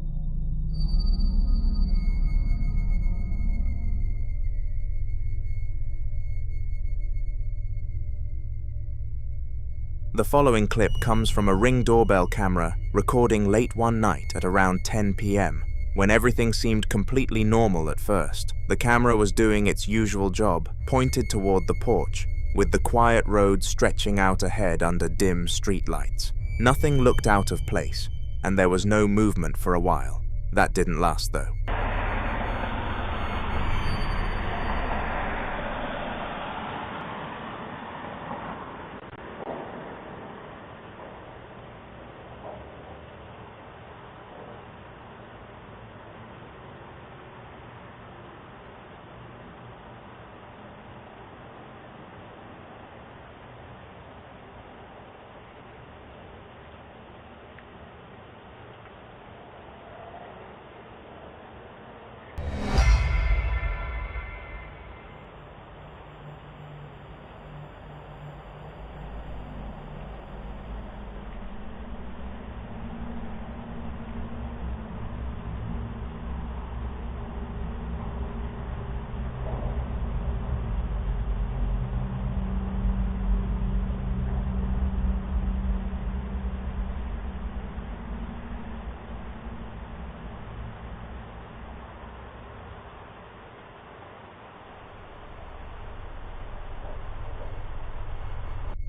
The following clip comes from a Ring doorbell camera recording late one night at around 10 p.m. when everything seemed completely normal at first. The camera was doing its usual job, pointed toward the porch, with the quiet road stretching out ahead under dim streetlights. Nothing looked out of place, and there was no movement for a while. That didn't last though.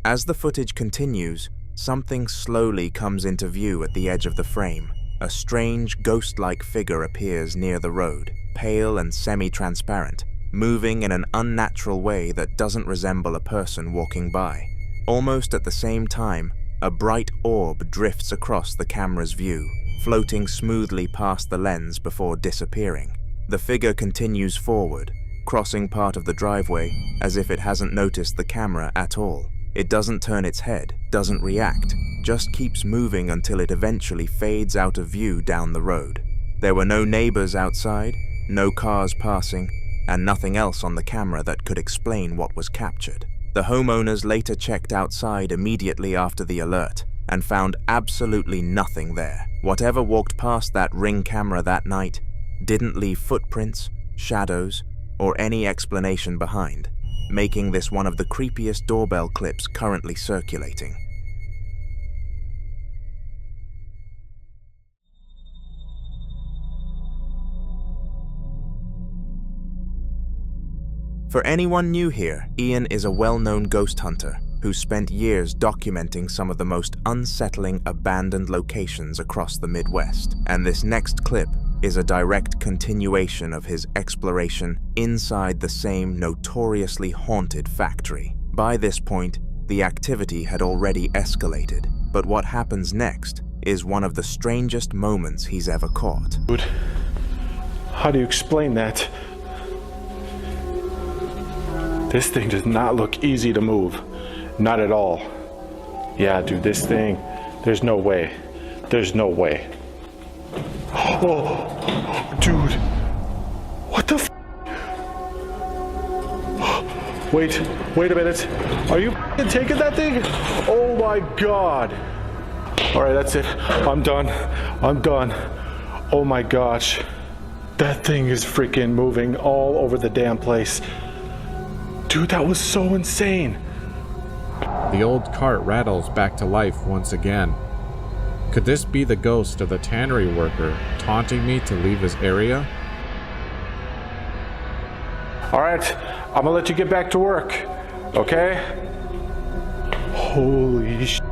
As the footage continues, something slowly comes into view at the edge of the frame. A strange, ghost-like figure appears near the road, pale and semi-transparent, moving in an unnatural way that doesn't resemble a person walking by. Almost at the same time, a bright orb drifts across the camera's view, floating smoothly past the lens before disappearing. The figure continues forward, crossing part of the driveway as if it hasn't noticed the camera at all. It doesn't turn its head, doesn't react, just keeps moving until it eventually fades out of view down the road. There were no neighbors outside, no cars passing, and nothing else on the camera that could explain what was captured. The homeowners later checked outside immediately after the alert and found absolutely nothing there. Whatever walked past that Ring camera that night didn't leave footprints, shadows, or any explanation behind, making this one of the creepiest doorbell clips currently circulating. For anyone new here, Ian is a well-known ghost hunter who spent years documenting some of the most unsettling abandoned locations across the Midwest. And this next clip is a direct continuation of his exploration inside the same notoriously haunted factory. By this point, the activity had already escalated, but what happens next is one of the strangest moments he's ever caught. Dude, how do you explain that? This thing does not look easy to move. Not at all. Yeah, dude, this thing, there's no way. There's no way. Oh, dude. What the f? Wait a minute. Are you taking that thing? Oh my God. All right, that's it. I'm done. Oh my gosh. That thing is freaking moving all over the damn place. Dude, that was so insane. The old cart rattles back to life once again. Could this be the ghost of the tannery worker taunting me to leave his area? All right, I'm gonna let you get back to work, okay? Holy shit.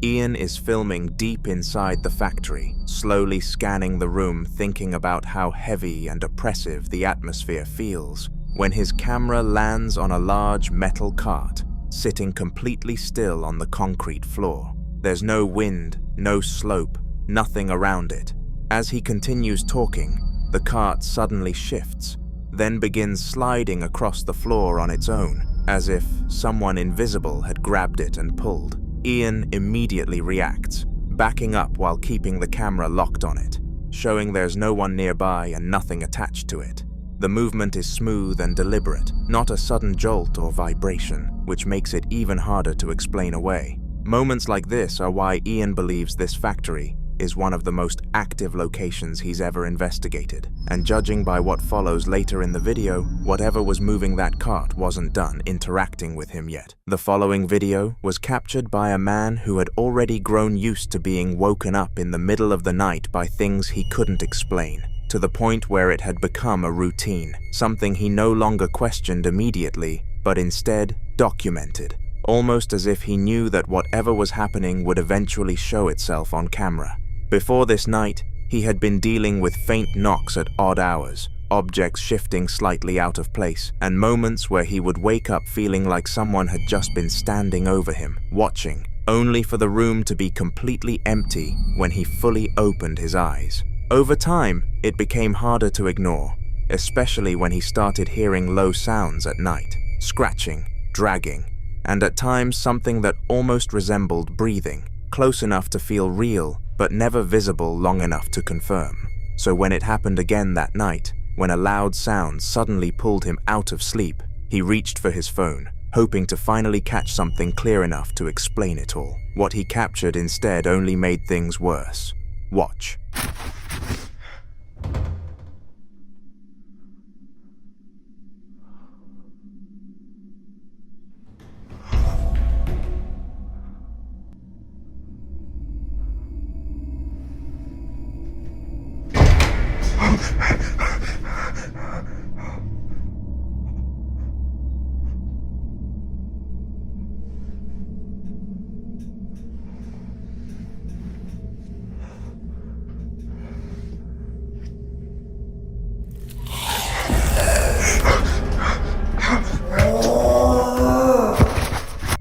Ian is filming deep inside the factory, slowly scanning the room, thinking about how heavy and oppressive the atmosphere feels, when his camera lands on a large metal cart, sitting completely still on the concrete floor. There's no wind, no slope, nothing around it. As he continues talking, the cart suddenly shifts, then begins sliding across the floor on its own, as if someone invisible had grabbed it and pulled. Ian immediately reacts, backing up while keeping the camera locked on it, showing there's no one nearby and nothing attached to it. The movement is smooth and deliberate, not a sudden jolt or vibration, which makes it even harder to explain away. Moments like this are why Ian believes this factory is one of the most active locations he's ever investigated, and judging by what follows later in the video, whatever was moving that cart wasn't done interacting with him yet. The following video was captured by a man who had already grown used to being woken up in the middle of the night by things he couldn't explain, to the point where it had become a routine, something he no longer questioned immediately, but instead documented, almost as if he knew that whatever was happening would eventually show itself on camera. Before this night, he had been dealing with faint knocks at odd hours, objects shifting slightly out of place, and moments where he would wake up feeling like someone had just been standing over him, watching, only for the room to be completely empty when he fully opened his eyes. Over time, it became harder to ignore, especially when he started hearing low sounds at night, scratching, dragging, and at times something that almost resembled breathing, close enough to feel real, but never visible long enough to confirm. So when it happened again that night, when a loud sound suddenly pulled him out of sleep, he reached for his phone, hoping to finally catch something clear enough to explain it all. What he captured instead only made things worse. Watch.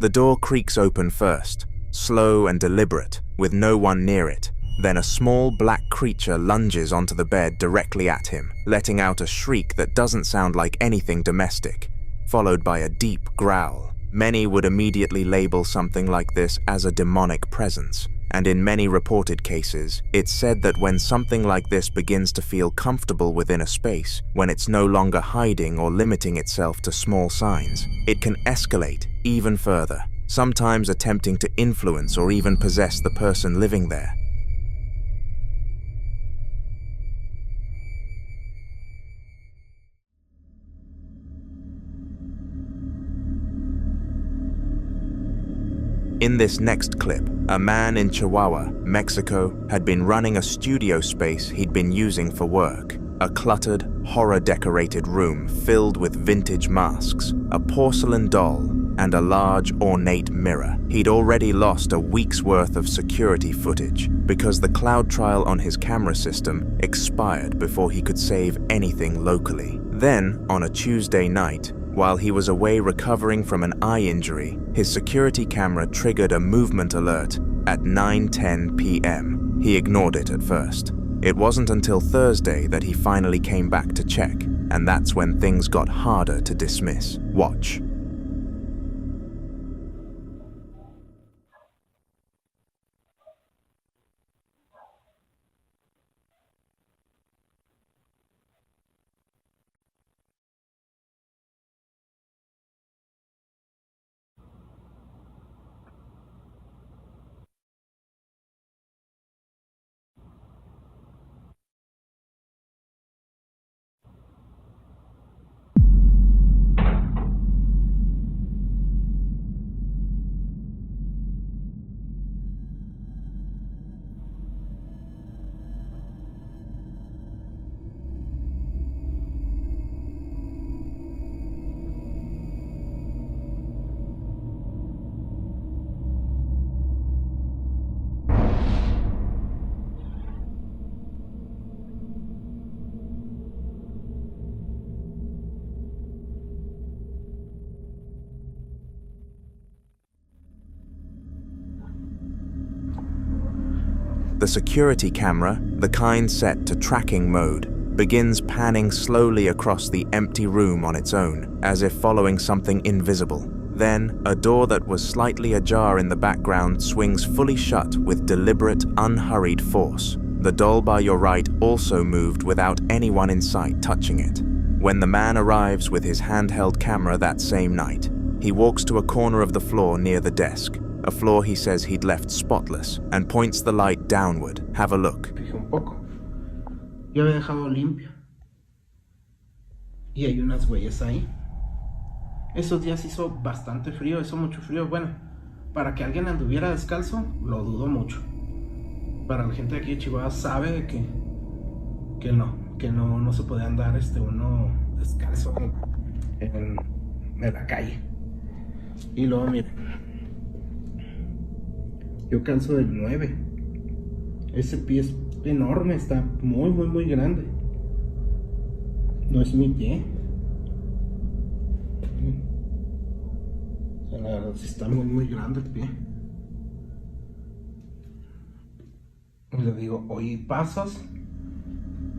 The door creaks open first, slow and deliberate, with no one near it. Then a small black creature lunges onto the bed directly at him, letting out a shriek that doesn't sound like anything domestic, followed by a deep growl. Many would immediately label something like this as a demonic presence, and in many reported cases, it's said that when something like this begins to feel comfortable within a space, when it's no longer hiding or limiting itself to small signs, it can escalate even further, sometimes attempting to influence or even possess the person living there. In this next clip, a man in Chihuahua, Mexico, had been running a studio space he'd been using for work. A cluttered, horror-decorated room filled with vintage masks, a porcelain doll, and a large, ornate mirror. He'd already lost a week's worth of security footage because the cloud trial on his camera system expired before he could save anything locally. Then, on a Tuesday night, while he was away recovering from an eye injury, his security camera triggered a movement alert at 9:10 p.m. He ignored it at first. It wasn't until Thursday that he finally came back to check, and that's when things got harder to dismiss. Watch. The security camera, the kind set to tracking mode, begins panning slowly across the empty room on its own, as if following something invisible. Then, a door that was slightly ajar in the background swings fully shut with deliberate, unhurried force. The doll by your right also moved without anyone in sight touching it. When the man arrives with his handheld camera that same night, he walks to a corner of the floor near the desk, a floor he says he'd left spotless, and points the light downward. Have a look. Un poco. Yo había dejado limpio. Y hay unas huellas ahí. Esos días hizo bastante frío, hizo mucho frío. Bueno, para que alguien anduviera descalzo, lo dudo mucho. Para la gente de aquí de Chihuahua sabe que no se puede andar uno descalzo en la calle. Y luego miren. Yo calzo del 9. Ese pie es enorme, está muy, muy, muy grande. No es mi pie. O sea, la verdad sí está muy, muy grande el pie. Y le digo, ¿oí pasos?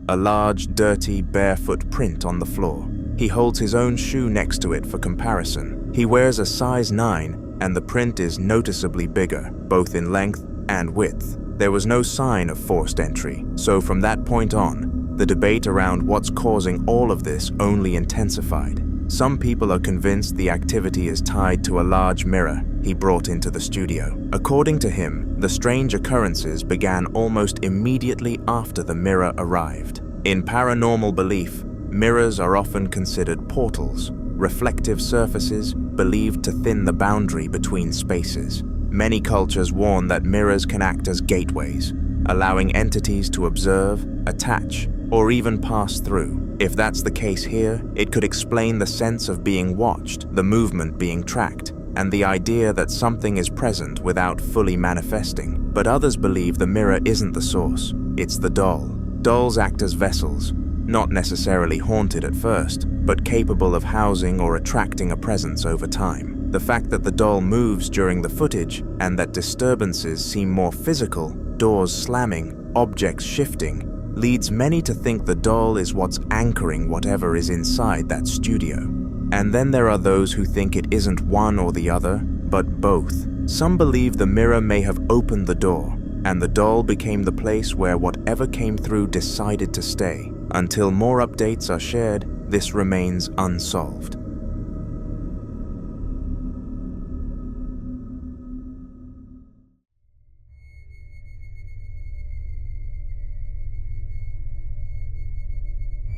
A large, dirty, barefoot print on the floor. He holds his own shoe next to it for comparison. He wears a size 9, and the print is noticeably bigger, both in length and width. There was no sign of forced entry, so from that point on, the debate around what's causing all of this only intensified. Some people are convinced the activity is tied to a large mirror he brought into the studio. According to him, the strange occurrences began almost immediately after the mirror arrived. In paranormal belief, mirrors are often considered portals, reflective surfaces believed to thin the boundary between spaces. Many cultures warn that mirrors can act as gateways, allowing entities to observe, attach, or even pass through. If that's the case here, it could explain the sense of being watched, the movement being tracked, and the idea that something is present without fully manifesting. But others believe the mirror isn't the source, it's the doll. Dolls act as vessels, not necessarily haunted at first, but capable of housing or attracting a presence over time. The fact that the doll moves during the footage and that disturbances seem more physical, doors slamming, objects shifting, leads many to think the doll is what's anchoring whatever is inside that studio. And then there are those who think it isn't one or the other, but both. Some believe the mirror may have opened the door, and the doll became the place where whatever came through decided to stay. Until more updates are shared, this remains unsolved.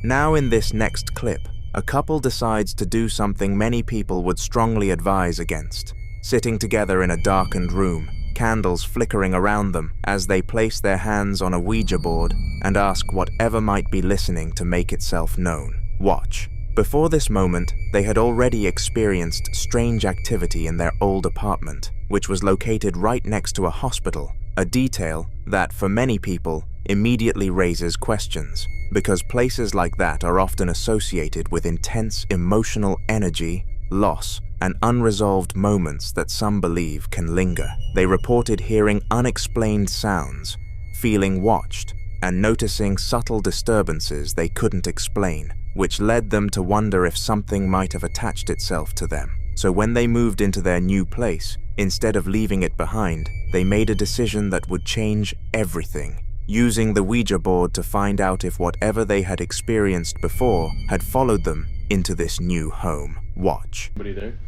Now in this next clip, a couple decides to do something many people would strongly advise against. Sitting together in a darkened room, candles flickering around them as they place their hands on a Ouija board and ask whatever might be listening to make itself known. Watch. Before this moment, they had already experienced strange activity in their old apartment, which was located right next to a hospital, a detail that, for many people, immediately raises questions, because places like that are often associated with intense emotional energy, loss, and unresolved moments that some believe can linger. They reported hearing unexplained sounds, feeling watched, and noticing subtle disturbances they couldn't explain, which led them to wonder if something might have attached itself to them. So when they moved into their new place, instead of leaving it behind, they made a decision that would change everything, using the Ouija board to find out if whatever they had experienced before had followed them into this new home. Watch. Anybody there?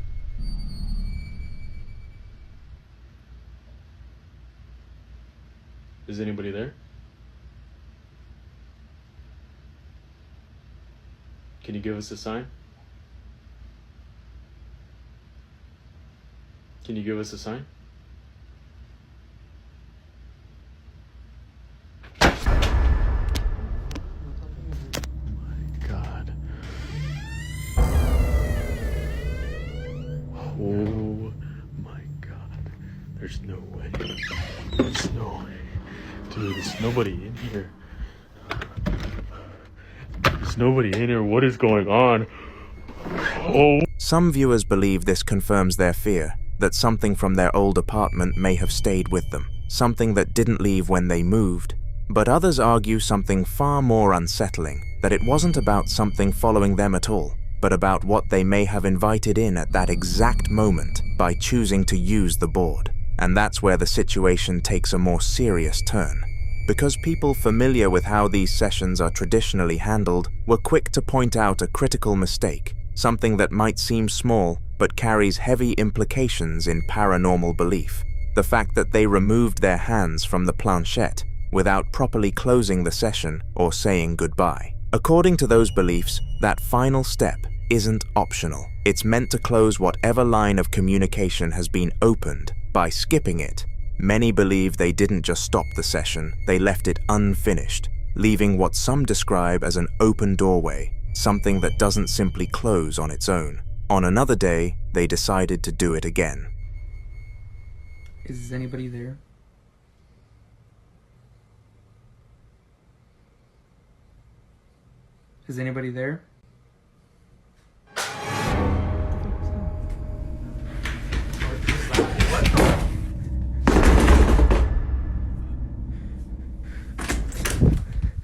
Is anybody there? Can you give us a sign? Can you give us a sign? Oh my god. There's no way. There's no way. Dude, there's nobody in here. There's nobody in here. What is going on? Oh. Some viewers believe this confirms their fear, that something from their old apartment may have stayed with them, something that didn't leave when they moved. But others argue something far more unsettling, that it wasn't about something following them at all, but about what they may have invited in at that exact moment by choosing to use the board. And that's where the situation takes a more serious turn. Because people familiar with how these sessions are traditionally handled were quick to point out a critical mistake, something that might seem small but carries heavy implications in paranormal belief. The fact that they removed their hands from the planchette without properly closing the session or saying goodbye. According to those beliefs, that final step isn't optional. It's meant to close whatever line of communication has been opened by skipping it. Many believe they didn't just stop the session, they left it unfinished, leaving what some describe as an open doorway, something that doesn't simply close on its own. On another day, they decided to do it again. Is anybody there? Is anybody there?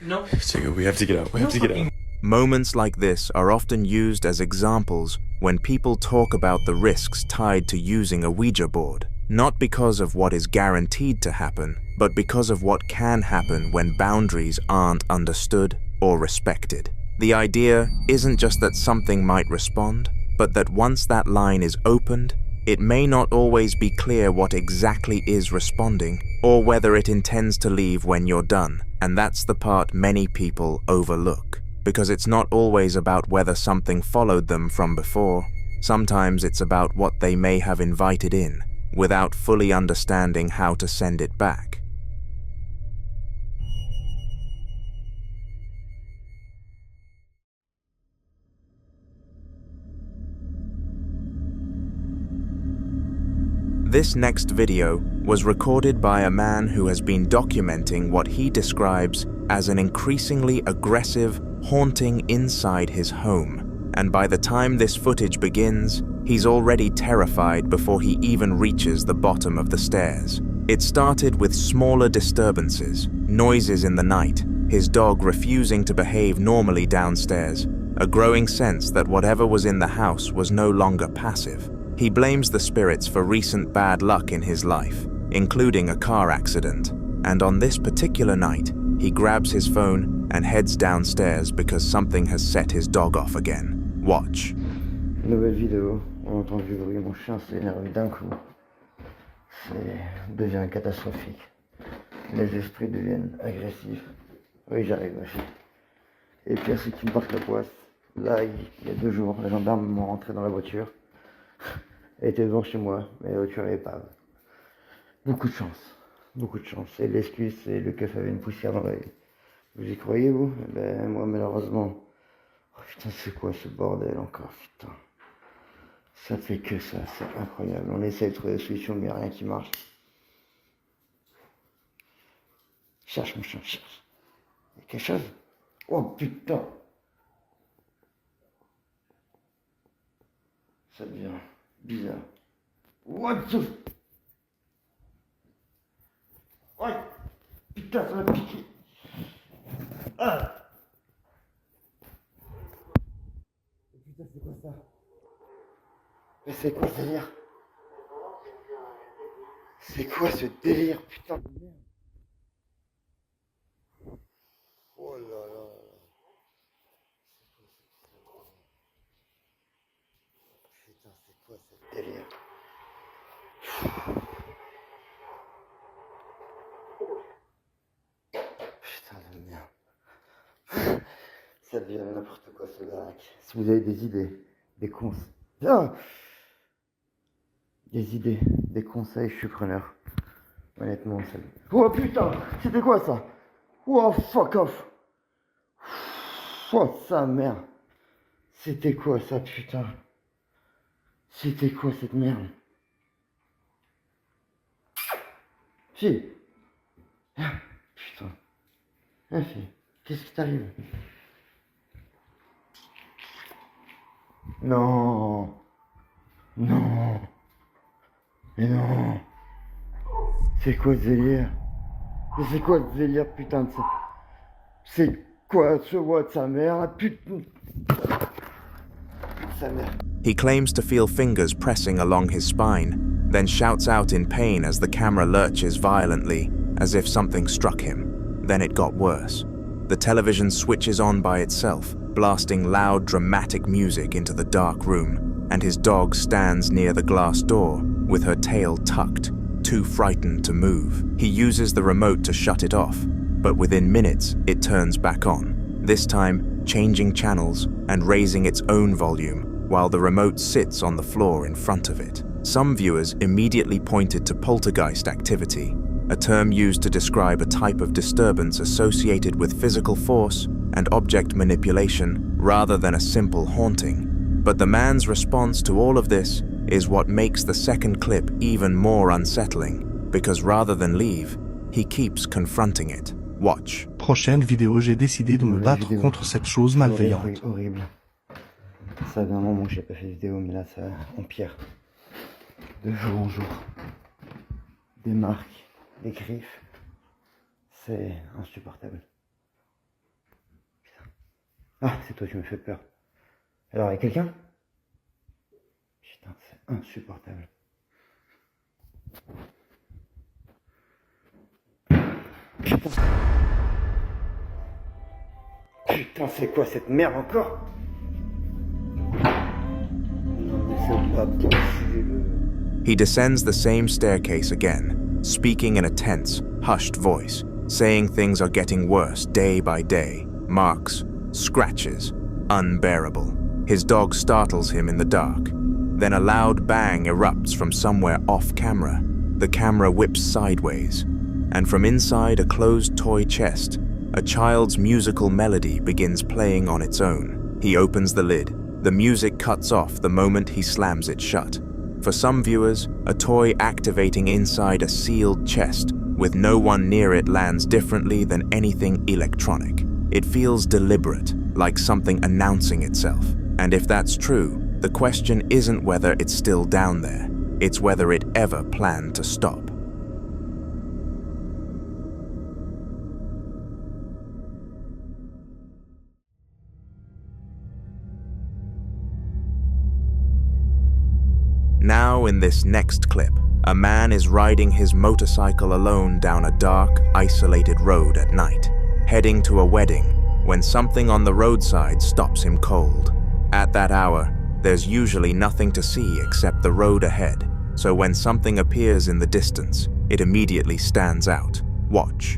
No. We have to get out. We have to get out. Moments like this are often used as examples when people talk about the risks tied to using a Ouija board, not because of what is guaranteed to happen, but because of what can happen when boundaries aren't understood or respected. The idea isn't just that something might respond, but that once that line is opened, it may not always be clear what exactly is responding, or whether it intends to leave when you're done. And that's the part many people overlook, because it's not always about whether something followed them from before. Sometimes it's about what they may have invited in, without fully understanding how to send it back. This next video was recorded by a man who has been documenting what he describes as an increasingly aggressive haunting inside his home. And by the time this footage begins, He's already terrified before he even reaches the bottom of the stairs. It started with smaller disturbances, noises in the night, his dog refusing to behave normally downstairs, a growing sense that whatever was in the house was no longer passive. He blames the spirits for recent bad luck in his life, including a car accident, and on this particular night, he grabs his phone and heads downstairs because something has set his dog off again. Watch. Nouvelle vidéo, on entend du bruit, mon chien s'est énervé d'un coup. Devient catastrophique. Les esprits deviennent agressifs. Oui, j'arrive, ma fille. Et pire, c'est qu'ils me partent la poisse. Là, il y a 2 jours, les gendarmes m'ont rentré dans la voiture. Elle était devant chez moi, mais la voiture est épave. Beaucoup de chance. Beaucoup de chance. Et l'excuse, c'est le keuf avait une poussière dans l'œil. Vous y croyez, vous? Ben, moi, malheureusement. Oh putain, c'est quoi ce bordel encore, putain. Ça fait que ça, c'est incroyable. On essaie de trouver des solutions, mais il n'y a rien qui marche. Cherche, mon chien, cherche. Il y a quelque chose? Oh putain! Ça devient bizarre. What the... Oh putain, ça m'a piqué. Ah! Putain, c'est quoi ça? Mais c'est quoi ce délire? C'est quoi ce délire, putain de merde? Oh là là. Putain, c'est quoi ce délire? Putain de merde. Ça devient n'importe quoi ce Barrack. Si vous avez des idées, des conseils. Ah, des idées, des conseils, je suis preneur. Honnêtement, ça... Oh putain, c'était quoi ça? Oh fuck off. Oh sa mère. C'était quoi ça, putain? C'était quoi cette merde? Fille. Ah, putain. Ah, fille, qu'est-ce qui t'arrive? Non. Non. Mais non. C'est quoi ce délire? C'est quoi ce délire, putain de ça? C'est quoi ce voix de sa mère, putain? Sa mère. He claims to feel fingers pressing along his spine, then shouts out in pain as the camera lurches violently, as if something struck him. Then it got worse. The television switches on by itself, blasting loud, dramatic music into the dark room, and his dog stands near the glass door, with her tail tucked, too frightened to move. He uses the remote to shut it off, but within minutes, it turns back on, this time changing channels and raising its own volume, while the remote sits on the floor in front of it. Some viewers immediately pointed to poltergeist activity, a term used to describe a type of disturbance associated with physical force and object manipulation rather than a simple haunting. But the man's response to all of this is what makes the second clip even more unsettling, because rather than leave, he keeps confronting it. Watch. Prochaine vidéo, j'ai décidé de me battre contre cette chose malveillante. Horrible. Ça fait un moment que j'ai pas fait de vidéo, mais là ça empire. De jour en jour. Des marques, des griffes. C'est insupportable. Putain. Ah, c'est toi, tu me fais peur. Alors, il y a quelqu'un? Putain, c'est insupportable. Putain. Putain, c'est quoi cette merde encore? Non, mais c'est pas possible. He descends the same staircase again, speaking in a tense, hushed voice, saying things are getting worse day by day. Marks, scratches, unbearable. His dog startles him in the dark. Then a loud bang erupts from somewhere off camera. The camera whips sideways, and from inside a closed toy chest, a child's musical melody begins playing on its own. He opens the lid. The music cuts off the moment he slams it shut. For some viewers, a toy activating inside a sealed chest with no one near it lands differently than anything electronic. It feels deliberate, like something announcing itself. And if that's true, The question isn't whether it's still down there, it's whether it ever planned to stop. Now in this next clip, a man is riding his motorcycle alone down a dark, isolated road at night, heading to a wedding, when something on the roadside stops him cold. At that hour, there's usually nothing to see except the road ahead, so when something appears in the distance, it immediately stands out. Watch.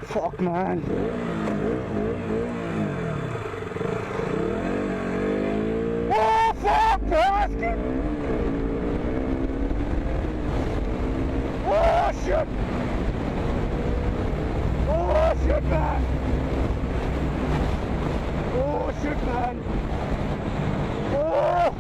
Fuck, man. Oh, fuck, bastard! Oh, shit! Oh, shit, man! Oh, shit, man! Oh!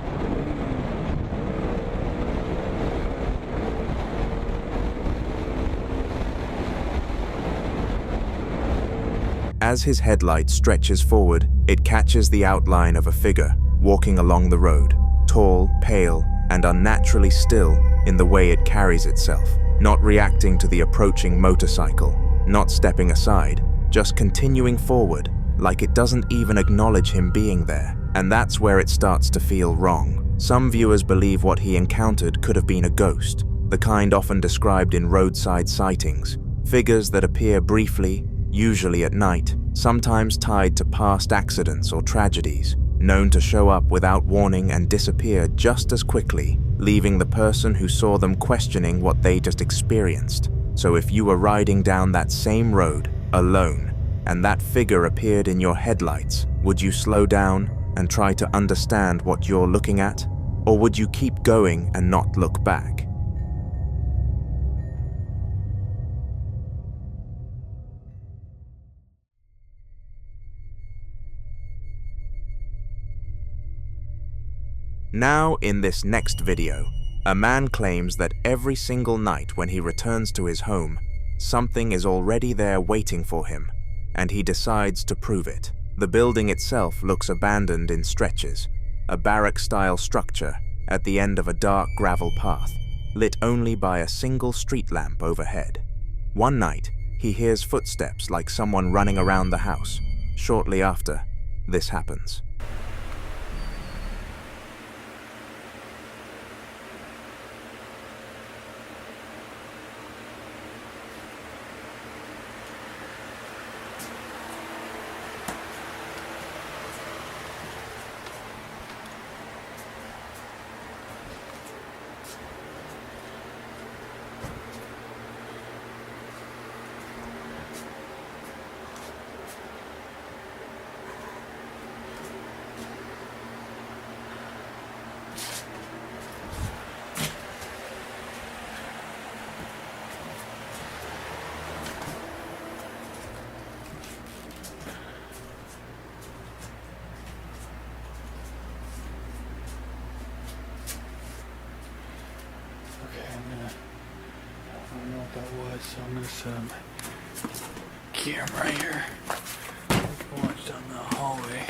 As his headlight stretches forward, it catches the outline of a figure walking along the road, tall, pale, and unnaturally still in the way it carries itself, not reacting to the approaching motorcycle, not stepping aside, just continuing forward, like it doesn't even acknowledge him being there. And that's where it starts to feel wrong. Some viewers believe what he encountered could have been a ghost, the kind often described in roadside sightings, figures that appear briefly, usually at night, sometimes tied to past accidents or tragedies, known to show up without warning and disappear just as quickly, leaving the person who saw them questioning what they just experienced. So if you were riding down that same road, alone, and that figure appeared in your headlights, would you slow down and try to understand what you're looking at? Or would you keep going and not look back? Now, in this next video, a man claims that every single night when he returns to his home, something is already there waiting for him, and he decides to prove it. The building itself looks abandoned in stretches, a barrack-style structure at the end of a dark gravel path, lit only by a single street lamp overhead. One night, he hears footsteps like someone running around the house. Shortly after, this happens. So I'm gonna set up my camera here. Watch down the hallway.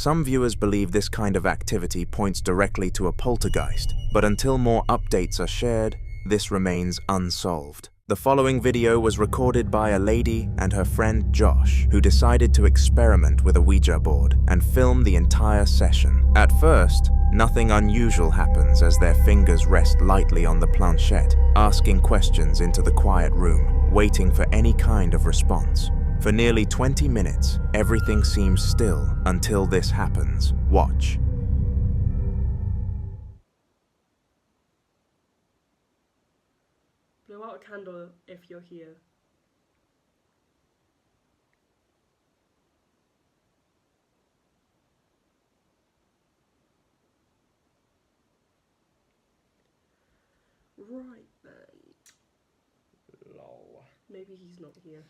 Some viewers believe this kind of activity points directly to a poltergeist, but until more updates are shared, this remains unsolved. The following video was recorded by a lady and her friend Josh, who decided to experiment with a Ouija board and film the entire session. At first, nothing unusual happens as their fingers rest lightly on the planchette, asking questions into the quiet room, waiting for any kind of response. For nearly 20 minutes, everything seems still until this happens. Watch. Blow out a candle if you're here. Right then. Lol. Maybe he's not here.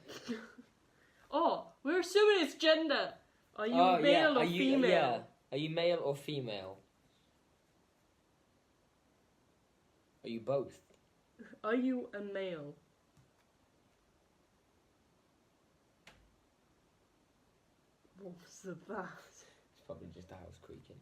Oh, we're assuming it's gender. Are you male yeah. or female? Yeah. Are you male or female? Are you both? Are you a male? What's that? It's probably just a house creaking.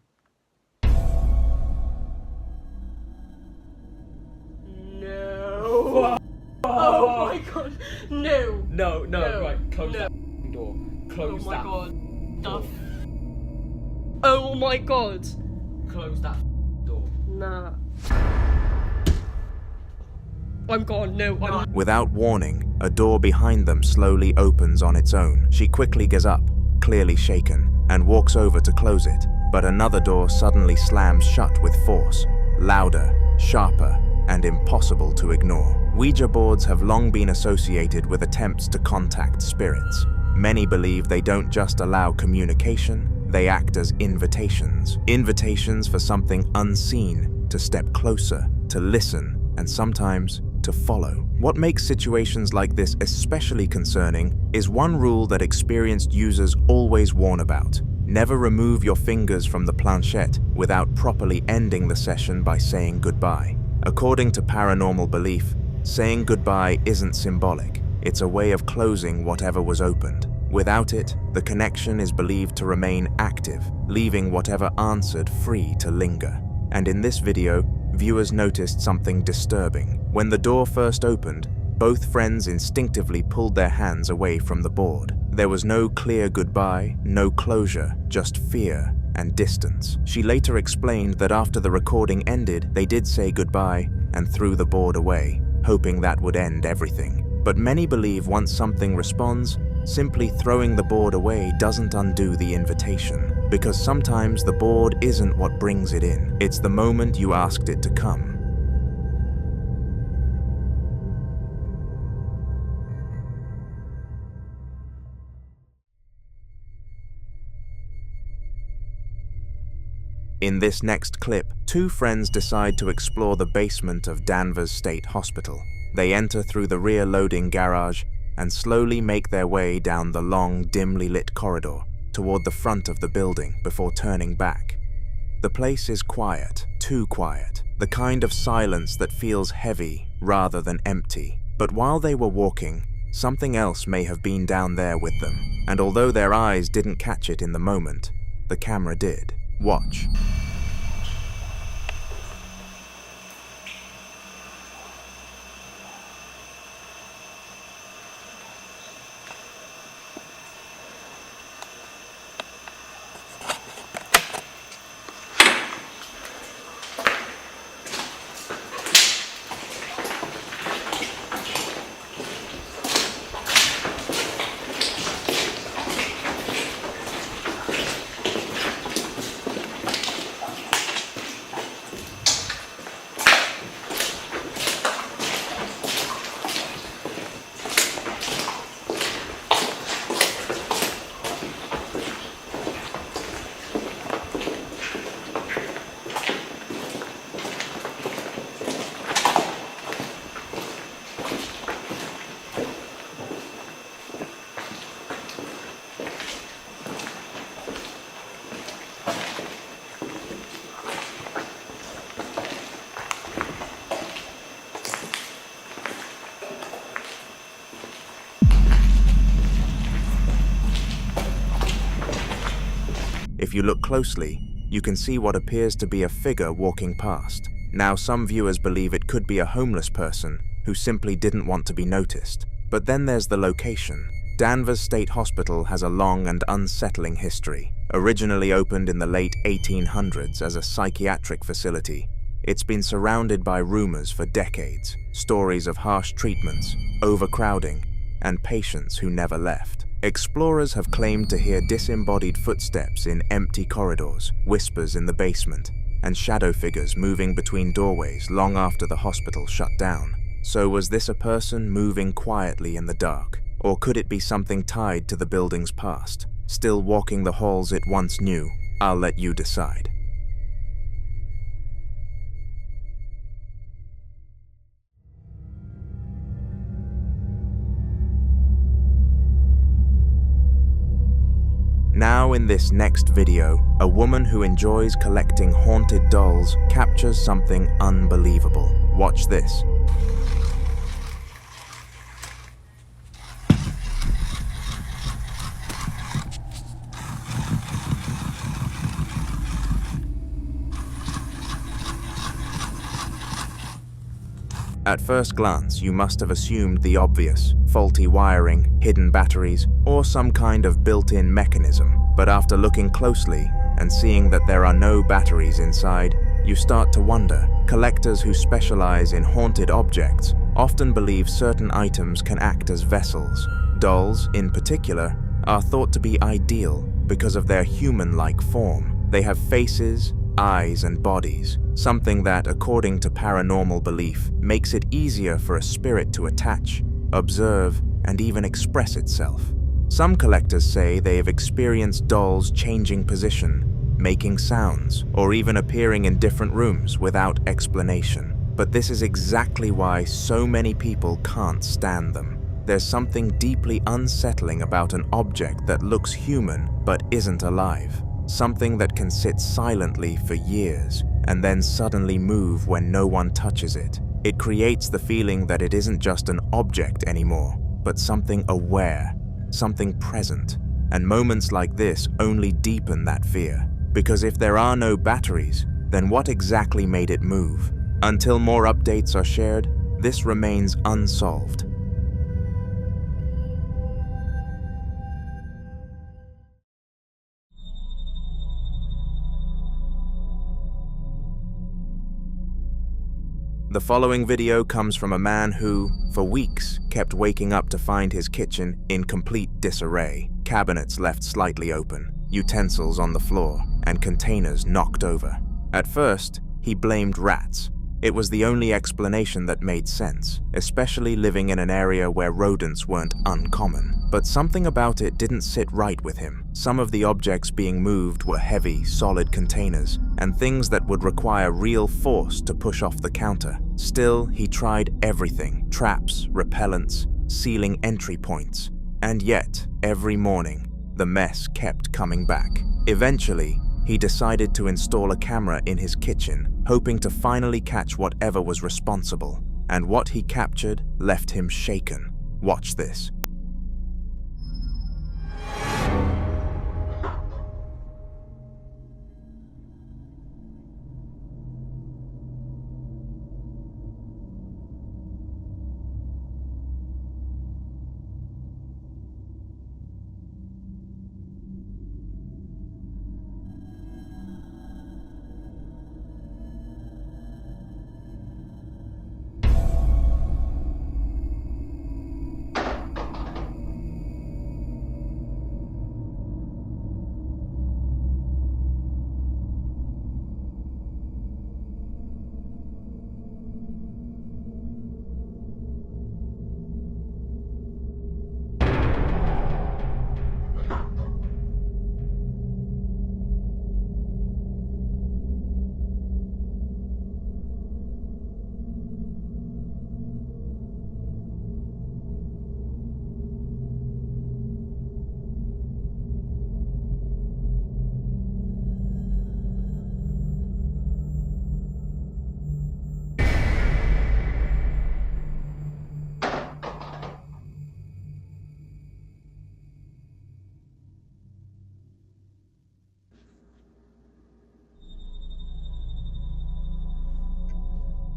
No. Oh my god. No. No. No. Right. Close No. that door. Close that. God. Oh my god. Close that door. Nah. I'm gone. No. I'm. Without warning, a door behind them slowly opens on its own. She quickly gets up, clearly shaken, and walks over to close it. But another door suddenly slams shut with force, louder, sharper, and impossible to ignore. Ouija boards have long been associated with attempts to contact spirits. Many believe they don't just allow communication, they act as invitations. Invitations for something unseen to step closer, to listen, and sometimes to follow. What makes situations like this especially concerning is one rule that experienced users always warn about. Never remove your fingers from the planchette without properly ending the session by saying goodbye. According to paranormal belief, saying goodbye isn't symbolic. It's a way of closing whatever was opened. Without it, the connection is believed to remain active, leaving whatever answered free to linger. And in this video, viewers noticed something disturbing. When the door first opened, both friends instinctively pulled their hands away from the board. There was no clear goodbye, no closure, just fear and distance. She later explained that after the recording ended, they did say goodbye and threw the board away, hoping that would end everything. But many believe once something responds, simply throwing the board away doesn't undo the invitation, because sometimes the board isn't what brings it in. It's the moment you asked it to come. In this next clip, two friends decide to explore the basement of Danvers State Hospital. They enter through the rear loading garage and slowly make their way down the long, dimly lit corridor toward the front of the building before turning back. The place is quiet, too quiet, the kind of silence that feels heavy rather than empty. But while they were walking, something else may have been down there with them, and although their eyes didn't catch it in the moment, the camera did. Watch. If you look closely, you can see what appears to be a figure walking past. Now, some viewers believe it could be a homeless person who simply didn't want to be noticed. But then there's the location. Danvers State Hospital has a long and unsettling history. Originally opened in the late 1800s as a psychiatric facility, it's been surrounded by rumors for decades, stories of harsh treatments, overcrowding, and patients who never left. Explorers have claimed to hear disembodied footsteps in empty corridors, whispers in the basement, and shadow figures moving between doorways long after the hospital shut down. So was this a person moving quietly in the dark? Or could it be something tied to the building's past, still walking the halls it once knew? I'll let you decide. Now in this next video, a woman who enjoys collecting haunted dolls captures something unbelievable. Watch this. At first glance, you must have assumed the obvious: faulty wiring, hidden batteries, or some kind of built-in mechanism. But after looking closely and seeing that there are no batteries inside, you start to wonder. Collectors who specialize in haunted objects often believe certain items can act as vessels. Dolls, in particular, are thought to be ideal because of their human-like form. They have faces, eyes, and bodies, something that, according to paranormal belief, makes it easier for a spirit to attach, observe, and even express itself. Some collectors say they have experienced dolls changing position, making sounds, or even appearing in different rooms without explanation. But this is exactly why so many people can't stand them. There's something deeply unsettling about an object that looks human but isn't alive. Something that can sit silently for years and then suddenly move when no one touches it. It creates the feeling that it isn't just an object anymore, but something aware, something present. And moments like this only deepen that fear. Because if there are no batteries, then what exactly made it move? Until more updates are shared, this remains unsolved. The following video comes from a man who, for weeks, kept waking up to find his kitchen in complete disarray. Cabinets left slightly open, utensils on the floor, and containers knocked over. At first, he blamed rats. It was the only explanation that made sense, especially living in an area where rodents weren't uncommon. But something about it didn't sit right with him. Some of the objects being moved were heavy, solid containers, and things that would require real force to push off the counter. Still, he tried everything: traps, repellents, sealing entry points. And yet, every morning, the mess kept coming back. Eventually, he decided to install a camera in his kitchen, hoping to finally catch whatever was responsible. And what he captured left him shaken. Watch this.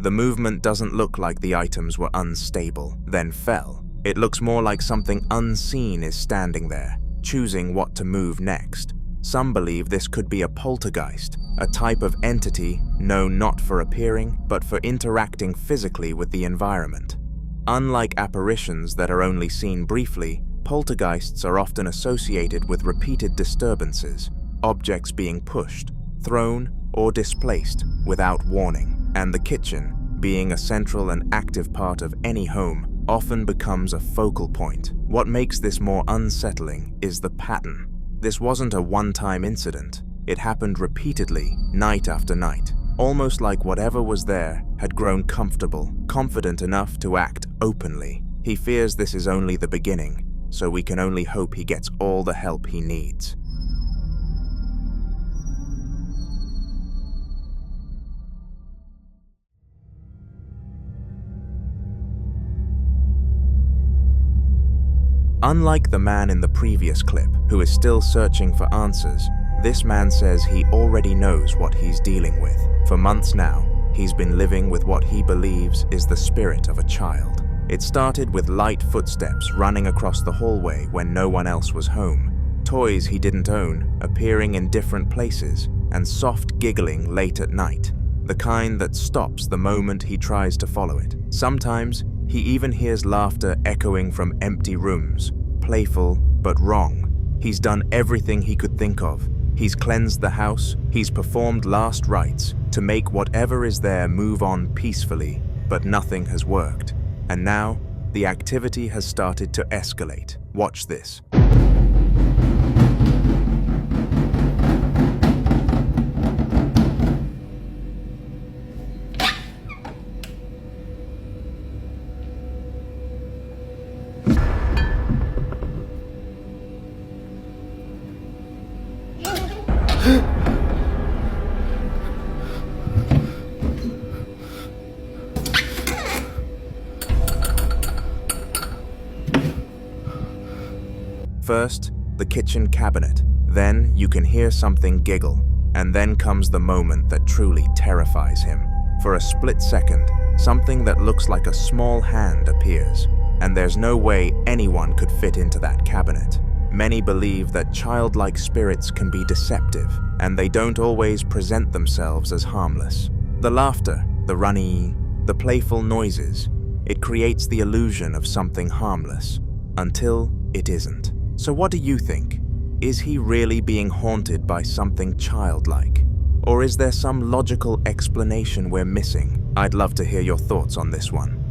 The movement doesn't look like the items were unstable, then fell. It looks more like something unseen is standing there, choosing what to move next. Some believe this could be a poltergeist, a type of entity known not for appearing, but for interacting physically with the environment. Unlike apparitions that are only seen briefly, poltergeists are often associated with repeated disturbances, objects being pushed, thrown, or displaced without warning, and the kitchen, being a central and active part of any home, often becomes a focal point. What makes this more unsettling is the pattern. This wasn't a one-time incident. It happened repeatedly, night after night, almost like whatever was there had grown comfortable, confident enough to act openly. He fears this is only the beginning, so we can only hope he gets all the help he needs. Unlike the man in the previous clip, who is still searching for answers, this man says he already knows what he's dealing with. For months now, he's been living with what he believes is the spirit of a child. It started with light footsteps running across the hallway when no one else was home, toys he didn't own appearing in different places, and soft giggling late at night, the kind that stops the moment he tries to follow it. Sometimes, he even hears laughter echoing from empty rooms, playful but wrong. He's done everything he could think of. He's cleansed the house, he's performed last rites to make whatever is there move on peacefully, but nothing has worked. And now, the activity has started to escalate. Watch this. First, the kitchen cabinet. Then you can hear something giggle. And then comes the moment that truly terrifies him. For a split second, something that looks like a small hand appears. And there's no way anyone could fit into that cabinet. Many believe that childlike spirits can be deceptive, and they don't always present themselves as harmless. The laughter, the runny, the playful noises, it creates the illusion of something harmless, until it isn't. So what do you think? Is he really being haunted by something childlike? Or is there some logical explanation we're missing? I'd love to hear your thoughts on this one.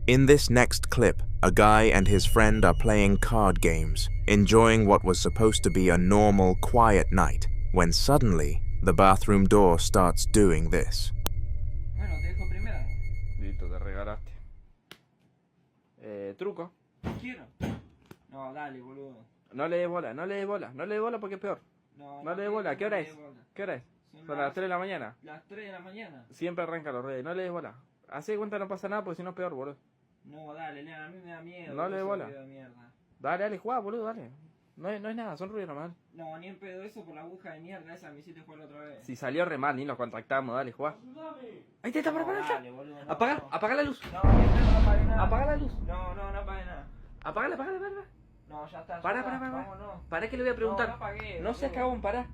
In this next clip, a guy and his friend are playing card games, enjoying what was supposed to be a normal, quiet night, when suddenly, the bathroom door starts doing this. Bueno, te dejo primero. Listo, te regalaste. Truco. Quiero. No, dale, boludo. No le des bola, no le des bola, no le des bola porque es peor. No le des bola, ¿qué hora es? ¿Qué hora es? Son las 3 de la mañana. Las 3 de la mañana. Siempre arranca los redes, no le des bola. Hace cuenta no pasa nada porque si no es peor, boludo. No, dale, a mí me da miedo. No le des bola. Dale, juega, boludo, dale. No es nada, son ruidos nomás. No, ni en pedo eso por la aguja de mierda esa me hiciste jugar otra vez. Si salió re mal, ni nos contactamos, dale, juega. Ahí te está, para. Apaga la luz. No apague nada. Apaga la luz. No apague nada. Apágala. No, ya está. Para. Vámonos. Para que le voy a preguntar. No apagué. No seas cagón, para.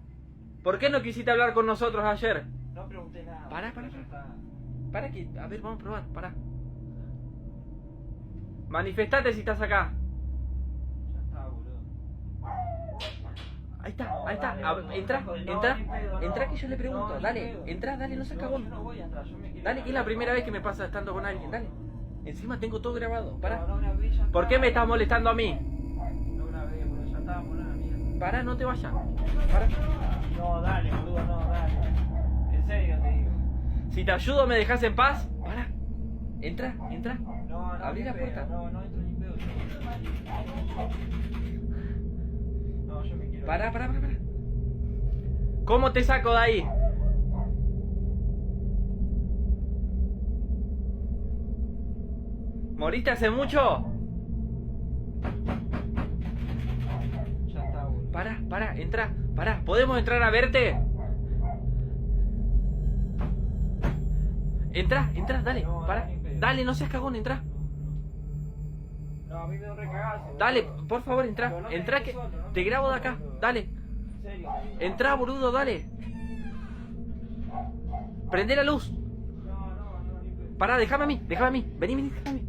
¿Por qué no quisiste hablar con nosotros ayer? No pregunté nada. Para. Para que, a ver, vamos a probar, para. Manifestate si estás acá. Ya está, boludo. Ahí está. Entra que yo le pregunto. Dale, entra, no seas cagón. Yo no voy a entrar, yo me quiero. Dale, que es la primera vez que me pasa estando con alguien, dale. Encima tengo todo grabado, para. No grabé, ya está. ¿Por qué me estás molestando a mí? No grabé, boludo, ya estábamos en la mierda. Para, no te vayas. Para. No, dale, boludo, no, dale. En serio te digo. Si te ayudo, ¿me dejas en paz? Para. Entra. No, abrí la puerta. No entro ni pedo. No, yo me quiero. Para. ¿Cómo te saco de ahí? ¿Moriste hace mucho? entra, ¿podemos entrar a verte? Entra, dale, dale, no seas cagón, entra. No, a mí me da un recagazo. Dale, por favor, entra que te grabo de acá, dale. Entra, boludo, dale. Prende la luz. Pará, déjame a mí, vení, déjame a mí.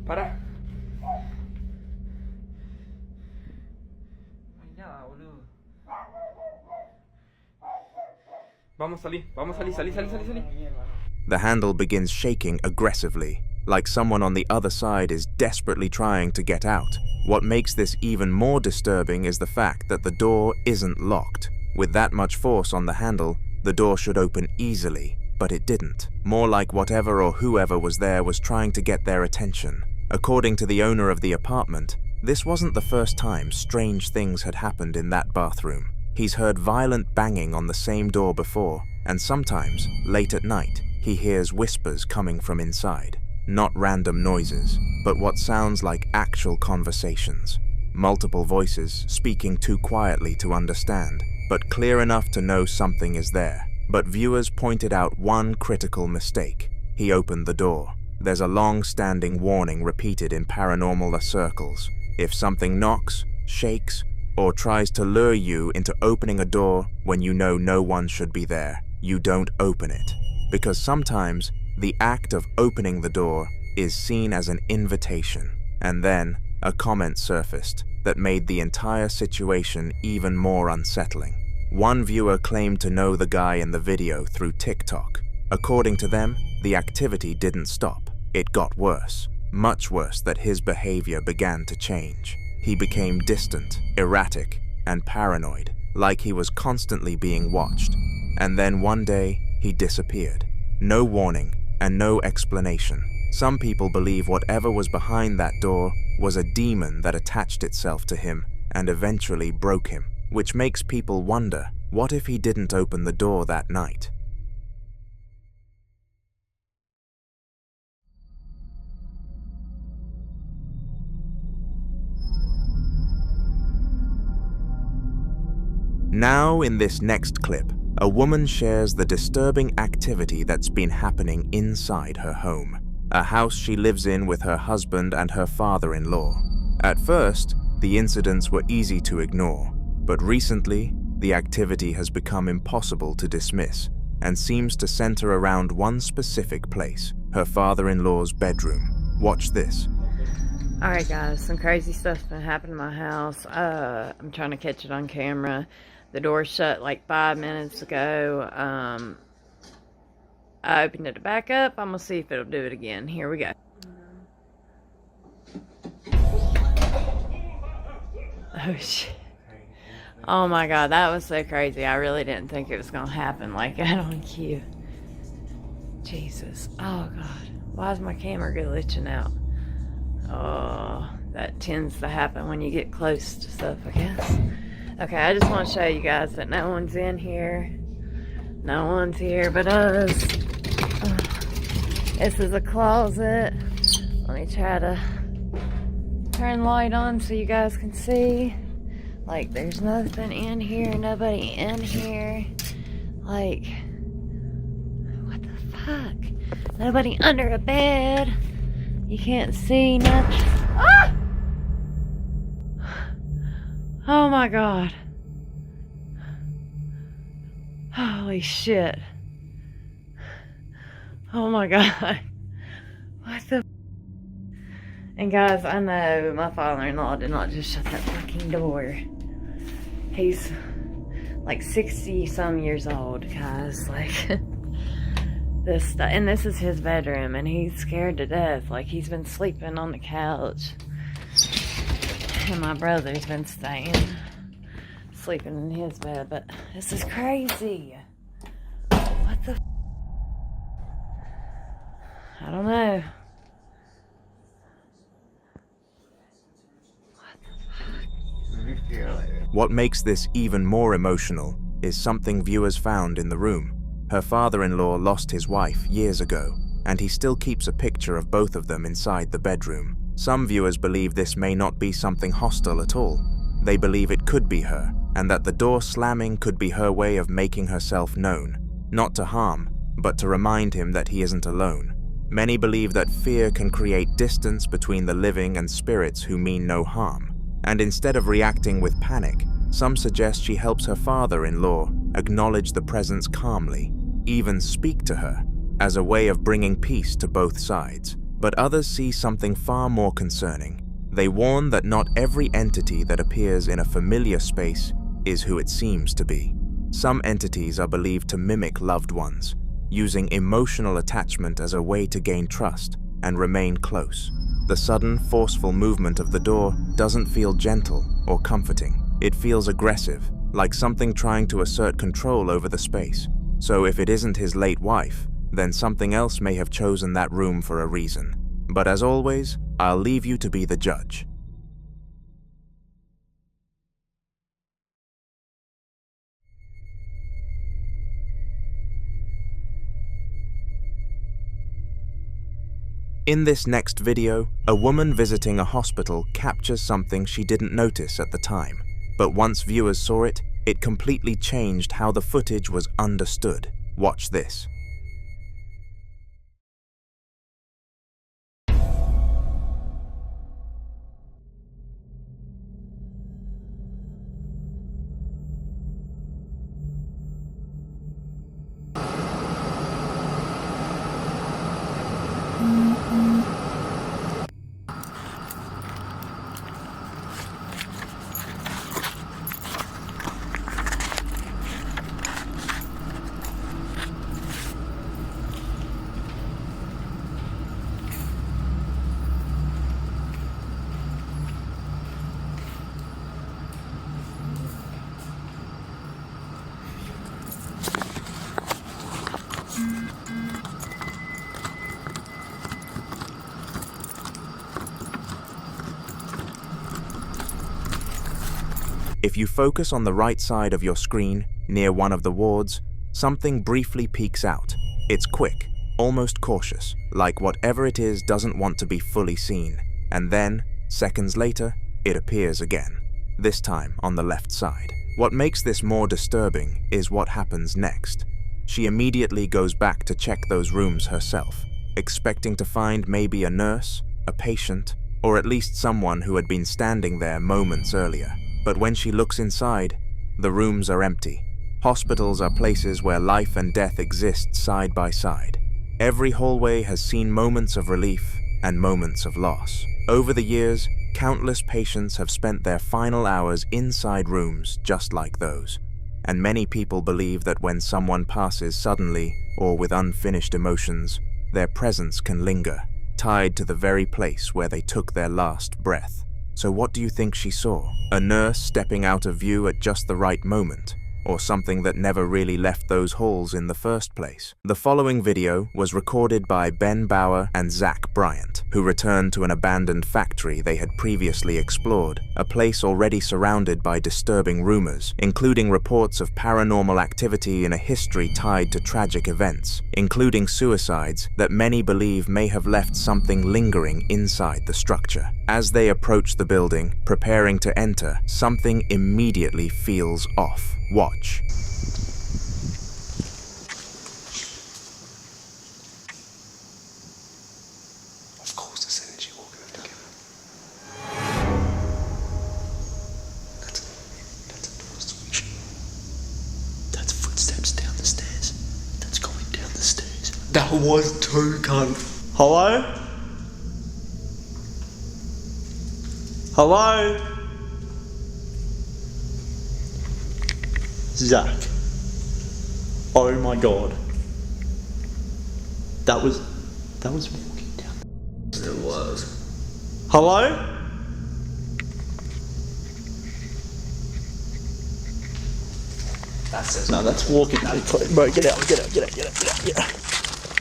Pará. No hay nada, boludo. Vamos a salir, salí. The handle begins shaking aggressively, like someone on the other side is desperately trying to get out. What makes this even more disturbing is the fact that the door isn't locked. With that much force on the handle, the door should open easily, but it didn't. More like whatever or whoever was there was trying to get their attention. According to the owner of the apartment, this wasn't the first time strange things had happened in that bathroom. He's heard violent banging on the same door before, and sometimes, late at night, he hears whispers coming from inside. Not random noises, but what sounds like actual conversations. Multiple voices speaking too quietly to understand, but clear enough to know something is there. But viewers pointed out one critical mistake. He opened the door. There's a long-standing warning repeated in paranormal circles. If something knocks, shakes, or tries to lure you into opening a door when you know no one should be there, you don't open it. Because sometimes, the act of opening the door is seen as an invitation. And then, a comment surfaced that made the entire situation even more unsettling. One viewer claimed to know the guy in the video through TikTok. According to them, the activity didn't stop. It got worse. Much worse that his behavior began to change. He became distant, erratic, and paranoid, like he was constantly being watched. And then one day, he disappeared. No warning and no explanation. Some people believe whatever was behind that door was a demon that attached itself to him and eventually broke him, which makes people wonder, what if he didn't open the door that night? Now, in this next clip, a woman shares the disturbing activity that's been happening inside her home, a house she lives in with her husband and her father-in-law. At first, the incidents were easy to ignore, but recently, the activity has become impossible to dismiss and seems to center around one specific place, her father-in-law's bedroom. Watch this. Alright guys, some crazy stuff's been happening in my house. I'm trying to catch it on camera. The door shut like 5 minutes ago. I opened it back up. I'm gonna see if it'll do it again. Here we go. Oh shit. Oh my god, that was so crazy. I really didn't think it was gonna happen like that on cue. Jesus. Oh god. Why is my camera glitching out? Oh, that tends to happen when you get close to stuff, I guess. Okay, I just want to show you guys that no one's in here. No one's here but us. This is a closet. Let me try to turn the light on so you guys can see. Like, there's nothing in here, nobody in here. Like, what the fuck? Nobody under a bed. You can't see nothing. Ah! Oh my god. Holy shit. Oh my god. What the? And guys, I know my father-in-law did not just shut that fucking door. He's like 60 some years old, guys. Like, this is his bedroom, and he's scared to death. Like, he's been sleeping on the couch. And my brother's been sleeping in his bed, but this is crazy. What the? I don't know. What makes this even more emotional is something viewers found in the room. Her father-in-law lost his wife years ago, and he still keeps a picture of both of them inside the bedroom, Some viewers believe this may not be something hostile at all. They believe it could be her, and that the door slamming could be her way of making herself known, not to harm, but to remind him that he isn't alone. Many believe that fear can create distance between the living and spirits who mean no harm, and instead of reacting with panic, some suggest she helps her father-in-law acknowledge the presence calmly, even speak to her, as a way of bringing peace to both sides. But others see something far more concerning. They warn that not every entity that appears in a familiar space is who it seems to be. Some entities are believed to mimic loved ones, using emotional attachment as a way to gain trust and remain close. The sudden, forceful movement of the door doesn't feel gentle or comforting. It feels aggressive, like something trying to assert control over the space. So if it isn't his late wife, then something else may have chosen that room for a reason. But as always, I'll leave you to be the judge. In this next video, a woman visiting a hospital captures something she didn't notice at the time. But once viewers saw it, it completely changed how the footage was understood. Watch this. If you focus on the right side of your screen, near one of the wards, something briefly peeks out. It's quick, almost cautious, like whatever it is doesn't want to be fully seen. And then, seconds later, it appears again, this time on the left side. What makes this more disturbing is what happens next. She immediately goes back to check those rooms herself, expecting to find maybe a nurse, a patient, or at least someone who had been standing there moments earlier. But when she looks inside, the rooms are empty. Hospitals are places where life and death exist side by side. Every hallway has seen moments of relief and moments of loss. Over the years, countless patients have spent their final hours inside rooms just like those. And many people believe that when someone passes suddenly or with unfinished emotions, their presence can linger, tied to the very place where they took their last breath. So what do you think she saw? A nurse stepping out of view at just the right moment? Or something that never really left those halls in the first place? The following video was recorded by Ben Bauer and Zach Bryant, who returned to an abandoned factory they had previously explored, a place already surrounded by disturbing rumors, including reports of paranormal activity in a history tied to tragic events, including suicides that many believe may have left something lingering inside the structure. As they approach the building, preparing to enter, something immediately feels off. Watch. Of course there's energy walking together. That's a door switch. That's footsteps down the stairs. That's going down the stairs. That was too cunt. Hello? Hello? Zach. Oh my god. That was walking down. It was. Hello? That's it. No, that's walking. Bro, get out.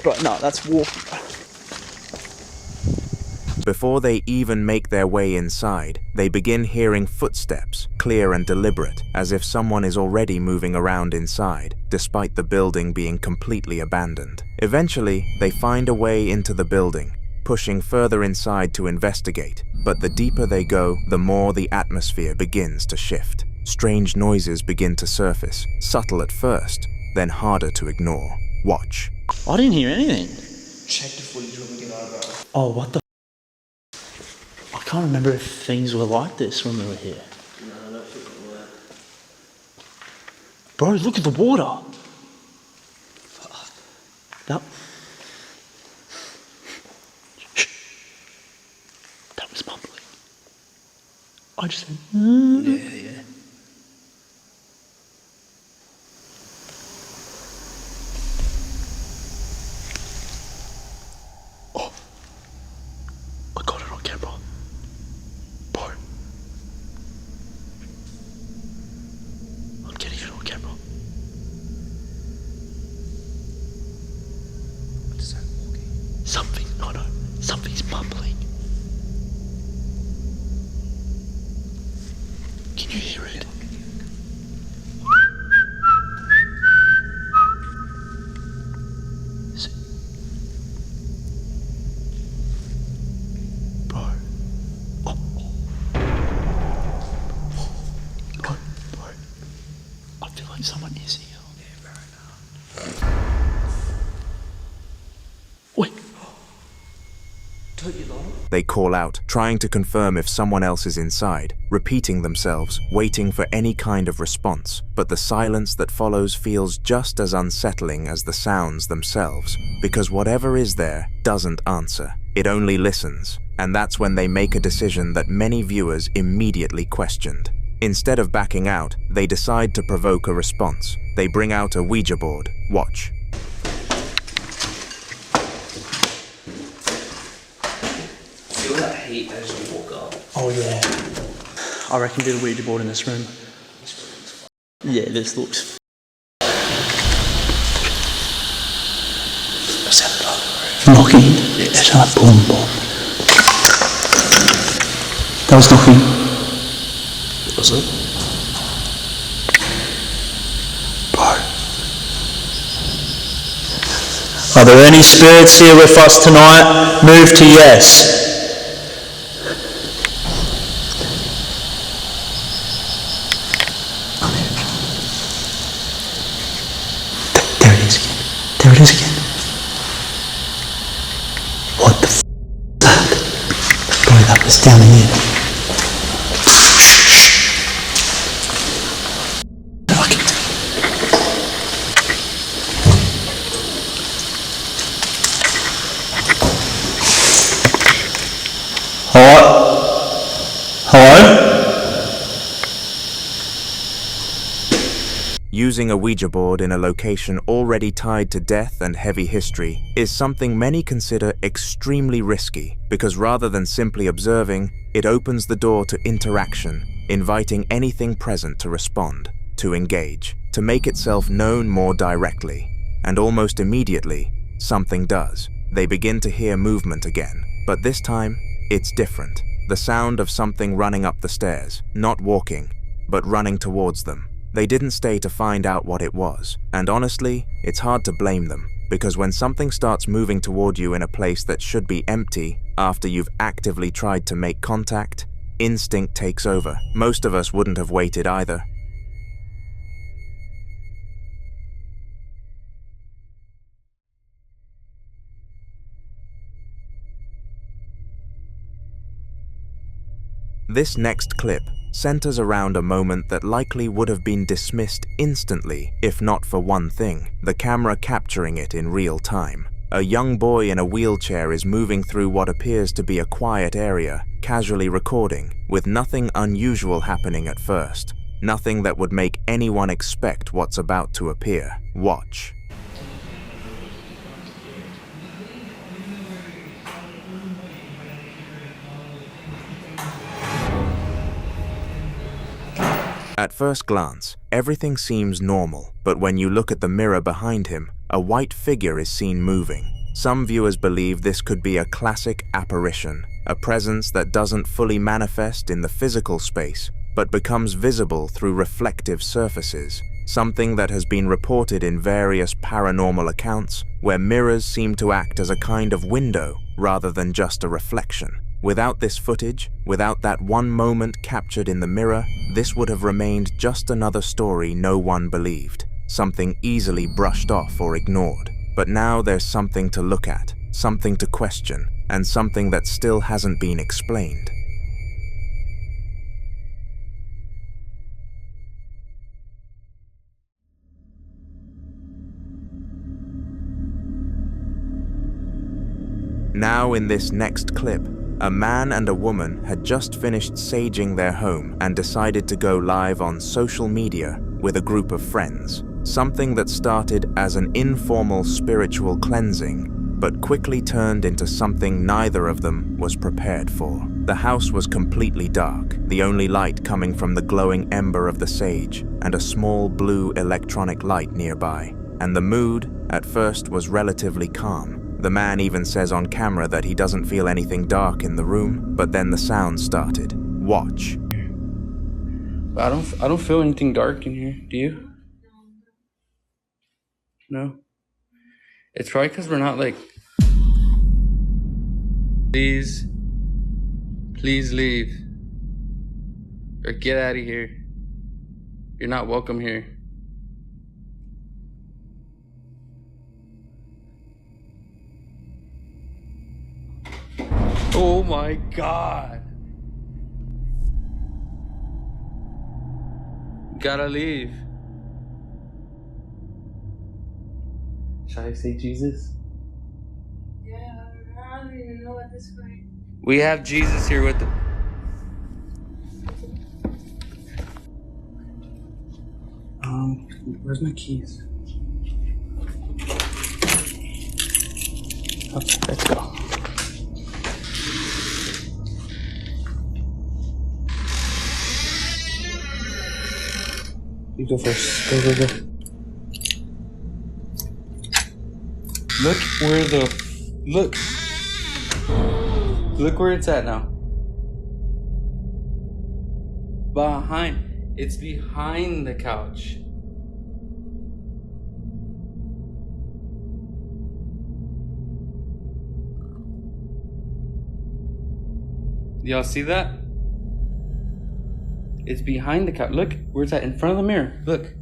Right, no, that's walking. Before they even make their way inside, they begin hearing footsteps, clear and deliberate, as if someone is already moving around inside, despite the building being completely abandoned. Eventually, they find a way into the building, pushing further inside to investigate. But the deeper they go, the more the atmosphere begins to shift. Strange noises begin to surface, subtle at first, then harder to ignore. Watch. I didn't hear anything. Check the footage when we get out of that. Oh, what the I can't remember if things were like this when we were here. No, I don't think it will. Bro, look at the water. That was mumbling. I just said, Yeah. Oh, I got it on camera. Bro. I'm getting it on camera. What is that walking? Something's mumbling. Can you hear it? Is it? Bro. Oh. Bro. I feel like someone is here. Wait. They call out, trying to confirm if someone else is inside, repeating themselves, waiting for any kind of response. But the silence that follows feels just as unsettling as the sounds themselves, because whatever is there doesn't answer. It only listens, and that's when they make a decision that many viewers immediately questioned. Instead of backing out, they decide to provoke a response. They bring out a Ouija board. Watch. Feel that heat as you walk up. Oh yeah. I reckon do the Ouija board in this room. Yeah, this looks. Knocking? Yeah, it's like boom, boom. That was knocking. Was it? Bro. Are there any spirits here with us tonight? Move to yes. There it is again. There it is again. What the f*** is that? Bro, that was down here. Using a Ouija board in a location already tied to death and heavy history is something many consider extremely risky, because rather than simply observing, it opens the door to interaction, inviting anything present to respond, to engage, to make itself known more directly. And almost immediately, something does. They begin to hear movement again, but this time, it's different. The sound of something running up the stairs, not walking, but running towards them. They didn't stay to find out what it was, and honestly, it's hard to blame them, because when something starts moving toward you in a place that should be empty after you've actively tried to make contact, instinct takes over. Most of us wouldn't have waited either. This next clip centers around a moment that likely would have been dismissed instantly if not for one thing: the camera capturing it in real time. A young boy in a wheelchair is moving through what appears to be a quiet area, casually recording, with nothing unusual happening at first. Nothing that would make anyone expect what's about to appear. Watch. At first glance, everything seems normal, but when you look at the mirror behind him, a white figure is seen moving. Some viewers believe this could be a classic apparition, a presence that doesn't fully manifest in the physical space, but becomes visible through reflective surfaces, something that has been reported in various paranormal accounts, where mirrors seem to act as a kind of window rather than just a reflection. Without this footage, without that one moment captured in the mirror, this would have remained just another story no one believed, something easily brushed off or ignored. But now there's something to look at, something to question, and something that still hasn't been explained. Now in this next clip, a man and a woman had just finished saging their home and decided to go live on social media with a group of friends. Something that started as an informal spiritual cleansing, but quickly turned into something neither of them was prepared for. The house was completely dark, the only light coming from the glowing ember of the sage and a small blue electronic light nearby. And the mood, at first, was relatively calm. The man even says on camera that he doesn't feel anything dark in the room, but then the sound started. Watch. I don't feel anything dark in here. Do you? No. It's probably because we're not like. Please leave. Or get out of here. You're not welcome here. Oh my God. Gotta leave. Should I say Jesus? Yeah, I don't even know at this point. We have Jesus here with the... Where's my keys? Okay, let's go. You go first. Go. Look where Look where it's at now. It's behind the couch. Y'all see that? It's behind the couch. Look where it's at, in front of the mirror. Look.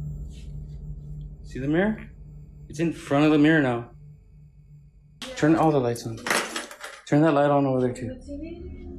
See the mirror? It's in front of the mirror now. Turn all the lights on. Turn that light on over there too.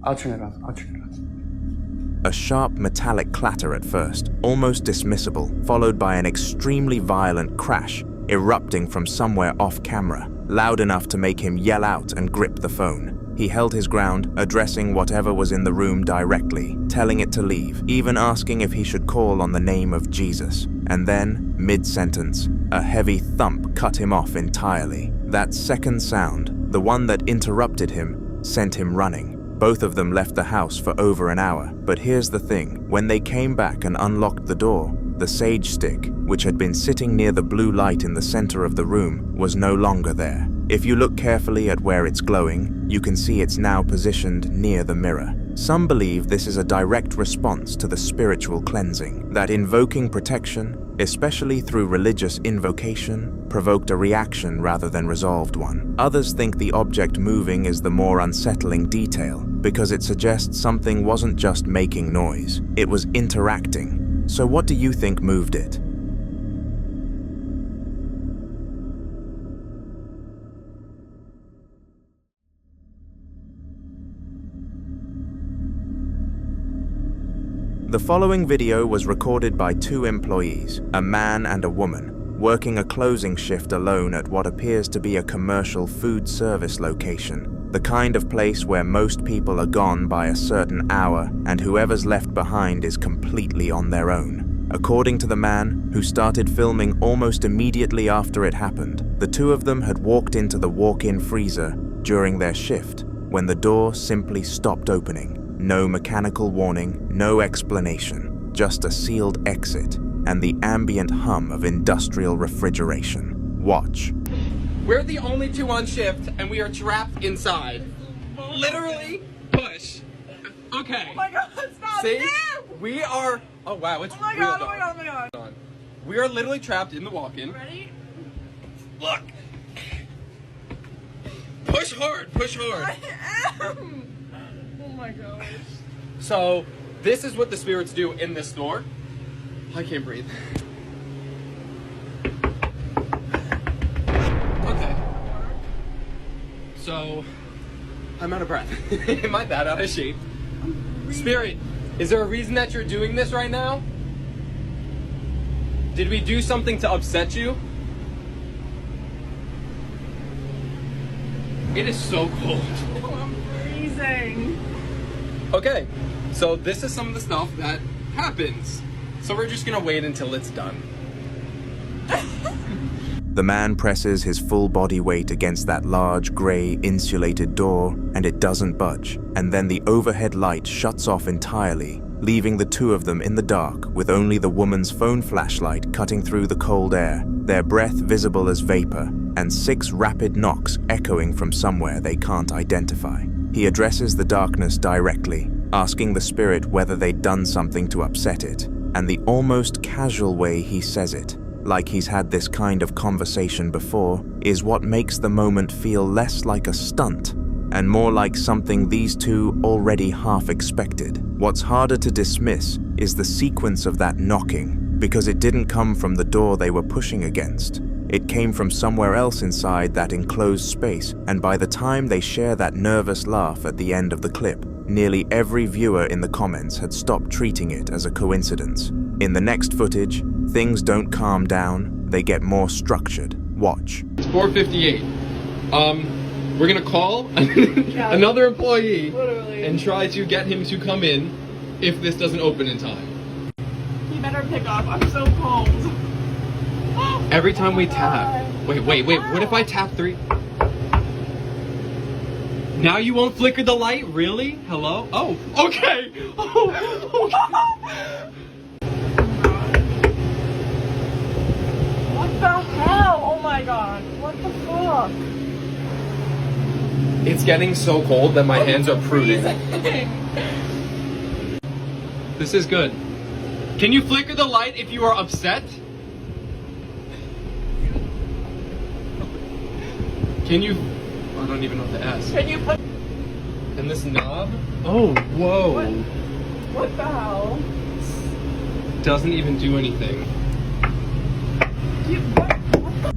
I'll turn it on. A sharp metallic clatter at first, almost dismissible, followed by an extremely violent crash, erupting from somewhere off camera, loud enough to make him yell out and grip the phone. He held his ground, addressing whatever was in the room directly, telling it to leave, even asking if he should call on the name of Jesus. And then, mid-sentence, a heavy thump cut him off entirely. That second sound, the one that interrupted him, sent him running. Both of them left the house for over an hour. But here's the thing, when they came back and unlocked the door, the sage stick, which had been sitting near the blue light in the center of the room, was no longer there. If you look carefully at where it's glowing, you can see it's now positioned near the mirror. Some believe this is a direct response to the spiritual cleansing, that invoking protection, especially through religious invocation, provoked a reaction rather than resolved one. Others think the object moving is the more unsettling detail, because it suggests something wasn't just making noise, it was interacting. So what do you think moved it? The following video was recorded by two employees, a man and a woman, working a closing shift alone at what appears to be a commercial food service location, the kind of place where most people are gone by a certain hour and whoever's left behind is completely on their own. According to the man, who started filming almost immediately after it happened, the two of them had walked into the walk-in freezer during their shift when the door simply stopped opening. No mechanical warning, no explanation, just a sealed exit and the ambient hum of industrial refrigeration. Watch. We're the only two on shift and we are trapped inside. Literally push. Okay. Oh my God, stop. See? Damn. We are, oh wow, it's real dark. Oh my God. We are literally trapped in the walk-in. Ready? Look. Push hard, push hard. I am. Oh my gosh. So, this is what the spirits do in this door. I can't breathe. Okay. So, I'm out of breath. Am I that out of shape? Spirit, is there a reason that you're doing this right now? Did we do something to upset you? It is so cold. Oh, I'm freezing. Okay, so this is some of the stuff that happens. So we're just gonna wait until it's done. The man presses his full body weight against that large, grey, insulated door, and it doesn't budge. And then the overhead light shuts off entirely, leaving the two of them in the dark with only the woman's phone flashlight cutting through the cold air, their breath visible as vapor, and 6 rapid knocks echoing from somewhere they can't identify. He addresses the darkness directly, asking the spirit whether they'd done something to upset it, and the almost casual way he says it, like he's had this kind of conversation before, is what makes the moment feel less like a stunt and more like something these two already half expected. What's harder to dismiss is the sequence of that knocking, because it didn't come from the door they were pushing against. It came from somewhere else inside that enclosed space, and by the time they share that nervous laugh at the end of the clip, nearly every viewer in the comments had stopped treating it as a coincidence. In the next footage, things don't calm down, they get more structured. Watch. It's 4:58. We're gonna call another employee and try to get him to come in if this doesn't open in time. You better pick up. I'm so cold. Every time we tap. Wait. What if I tap 3? Now you won't flicker the light? Really? Hello? Oh, okay. What the hell? Oh my god. What the fuck? It's getting so cold that my hands are pruning. This is good. Can you flicker the light if you are upset? Can you... I don't even know what to ask. Can you put... And this knob? Oh, whoa. What the hell? Doesn't even do anything.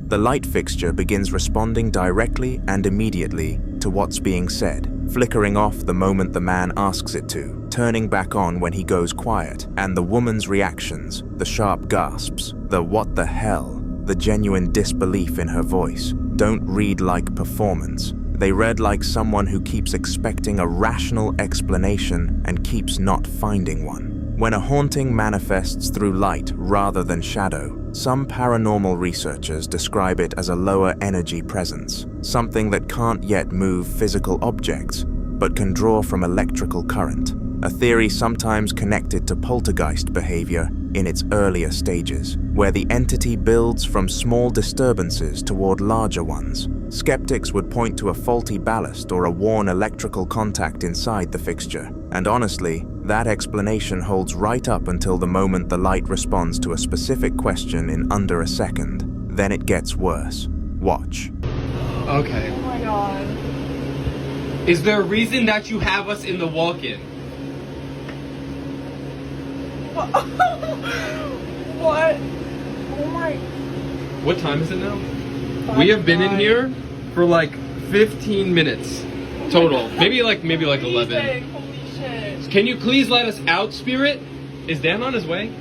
The light fixture begins responding directly and immediately to what's being said, flickering off the moment the man asks it to, turning back on when he goes quiet, and the woman's reactions, the sharp gasps, the what the hell, the genuine disbelief in her voice, don't read like performance. They read like someone who keeps expecting a rational explanation and keeps not finding one. When a haunting manifests through light rather than shadow, some paranormal researchers describe it as a lower energy presence, something that can't yet move physical objects, but can draw from electrical current, a theory sometimes connected to poltergeist behavior in its earlier stages, where the entity builds from small disturbances toward larger ones. Skeptics would point to a faulty ballast or a worn electrical contact inside the fixture, and honestly, that explanation holds right up until the moment the light responds to a specific question in under a second. Then it gets worse. Watch. Okay. Oh my god. Is there a reason that you have us in the walk-in? What? Oh my... What time is it now? We have been in here for like 15 minutes total. Maybe like 11. Holy shit. Can you please let us out, Spirit? Is Dan on his way?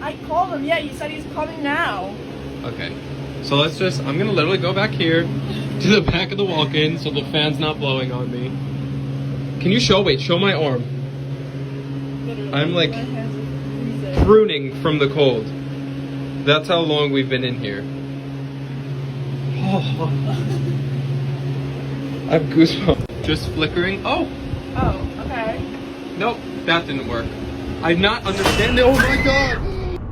I called him. Yeah, he said he's coming now. Okay. So let's just, I'm gonna literally go back here to the back of the walk-in so the fan's not blowing on me. Can you show my arm. I'm like pruning from the cold. That's how long we've been in here. Oh. I have goosebumps. Just flickering. Oh, okay. nope, that didn't work. I'm not understanding. Oh my god!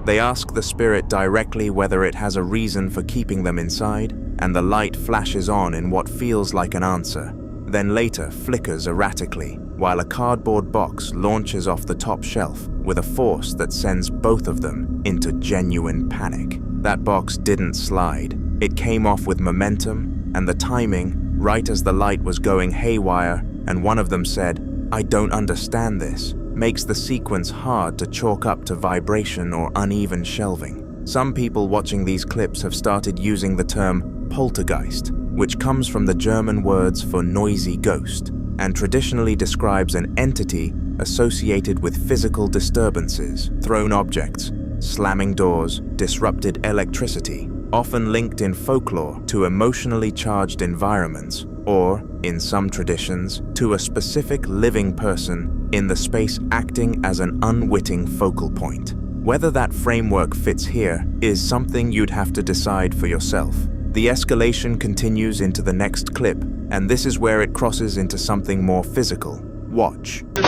They ask the spirit directly whether it has a reason for keeping them inside, and the light flashes on in what feels like an answer, then later flickers erratically, while a cardboard box launches off the top shelf with a force that sends both of them into genuine panic. That box didn't slide. It came off with momentum, and the timing, right as the light was going haywire, and one of them said, "I don't understand this," makes the sequence hard to chalk up to vibration or uneven shelving. Some people watching these clips have started using the term poltergeist, which comes from the German words for noisy ghost, and traditionally describes an entity associated with physical disturbances, thrown objects, slamming doors, disrupted electricity, often linked in folklore to emotionally charged environments, or, in some traditions, to a specific living person in the space acting as an unwitting focal point. Whether that framework fits here is something you'd have to decide for yourself. The escalation continues into the next clip, and this is where it crosses into something more physical. Watch. Oh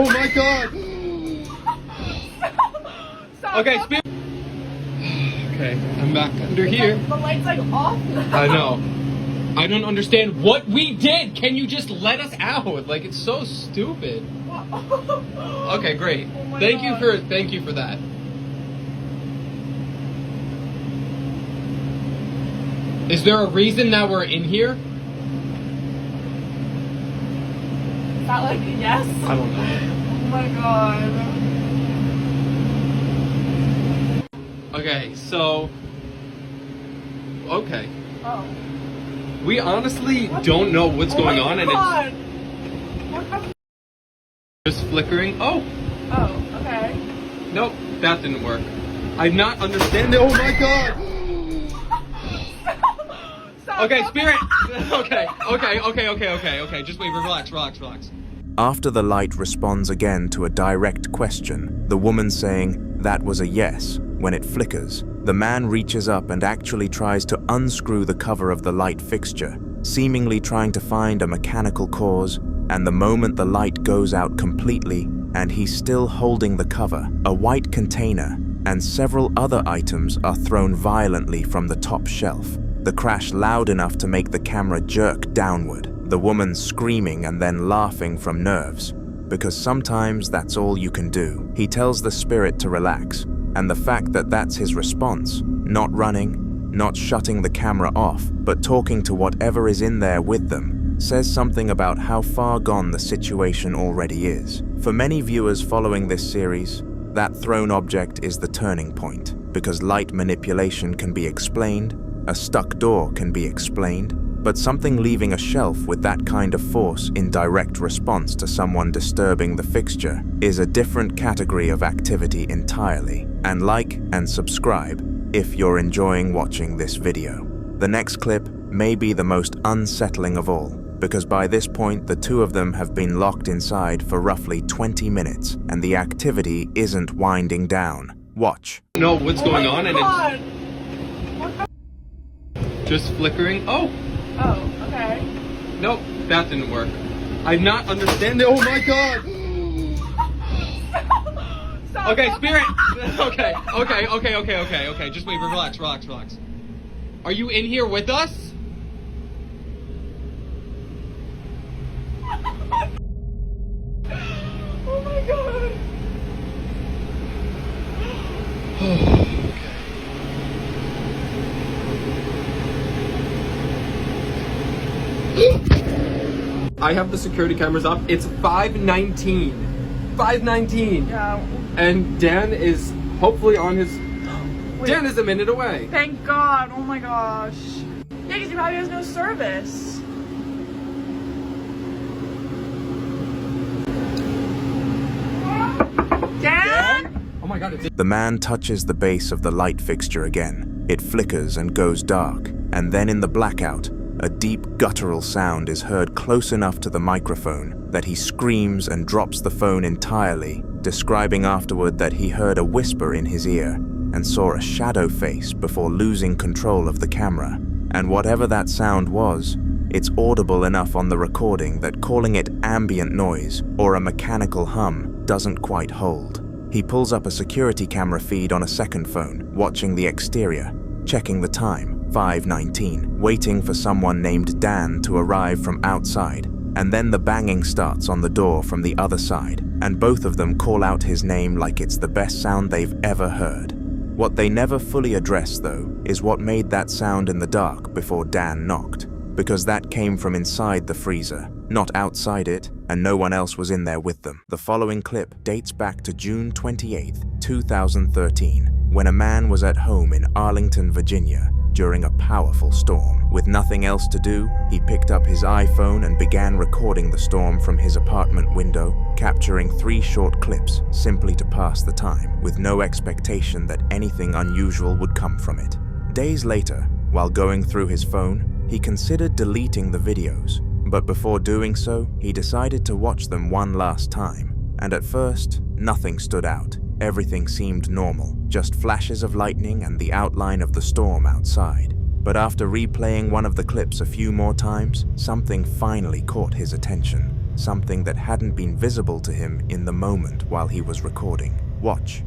my god! Okay, okay, I'm back under here. The light's like off. I know. I don't understand what we did. Can you just let us out? Like, it's so stupid. Okay, great. Oh thank you for that. Is there a reason that we're in here? Is that like a yes? I don't know. Oh my god. Okay, so okay. Oh. We honestly don't know what's going on, and it's just flickering. Oh. Oh, okay. Nope, that didn't work. I'm not understanding. Oh my god. Okay, spirit. Okay. Just wait. Relax. After the light responds again to a direct question, the woman saying, "That was a yes," when it flickers, the man reaches up and actually tries to unscrew the cover of the light fixture, seemingly trying to find a mechanical cause, and the moment the light goes out completely and he's still holding the cover, a white container and several other items are thrown violently from the top shelf. The crash loud enough to make the camera jerk downward, the woman screaming and then laughing from nerves, because sometimes that's all you can do. He tells the spirit to relax, and the fact that that's his response, not running, not shutting the camera off, but talking to whatever is in there with them, says something about how far gone the situation already is. For many viewers following this series, that thrown object is the turning point, because light manipulation can be explained, a stuck door can be explained, but something leaving a shelf with that kind of force in direct response to someone disturbing the fixture is a different category of activity entirely. And like and subscribe if you're enjoying watching this video. The next clip may be the most unsettling of all, because by this point the two of them have been locked inside for roughly 20 minutes and the activity isn't winding down. Watch. Know what's going on, and it's just flickering. Oh, okay. Nope, that didn't work. I'm not understanding. Oh my god. Okay, spirit. Okay. Just wait. Relax. Are you in here with us? Oh my god. I have the security cameras up. It's 5:19. 5:19. Yeah. And Dan is hopefully on his... Wait. Dan is a minute away. Thank God. Oh my gosh. Yeah, because he probably has no service. Dan? Oh my god, The man touches the base of the light fixture again. It flickers and goes dark, and then in the blackout, a deep guttural sound is heard close enough to the microphone that he screams and drops the phone entirely, describing afterward that he heard a whisper in his ear and saw a shadow face before losing control of the camera. And whatever that sound was, it's audible enough on the recording that calling it ambient noise or a mechanical hum doesn't quite hold. He pulls up a security camera feed on a second phone, watching the exterior, checking the time, 5:19, waiting for someone named Dan to arrive from outside, and then the banging starts on the door from the other side, and both of them call out his name like it's the best sound they've ever heard. What they never fully address, though, is what made that sound in the dark before Dan knocked. because that came from inside the freezer, not outside it, and no one else was in there with them. The following clip dates back to June 28, 2013, when a man was at home in Arlington, Virginia, during a powerful storm. With nothing else to do, he picked up his iPhone and began recording the storm from his apartment window, capturing 3 short clips simply to pass the time, with no expectation that anything unusual would come from it. Days later, while going through his phone, he considered deleting the videos, but before doing so, he decided to watch them one last time. And at first, nothing stood out. Everything seemed normal, just flashes of lightning and the outline of the storm outside. But after replaying one of the clips a few more times, something finally caught his attention. Something that hadn't been visible to him in the moment while he was recording. Watch.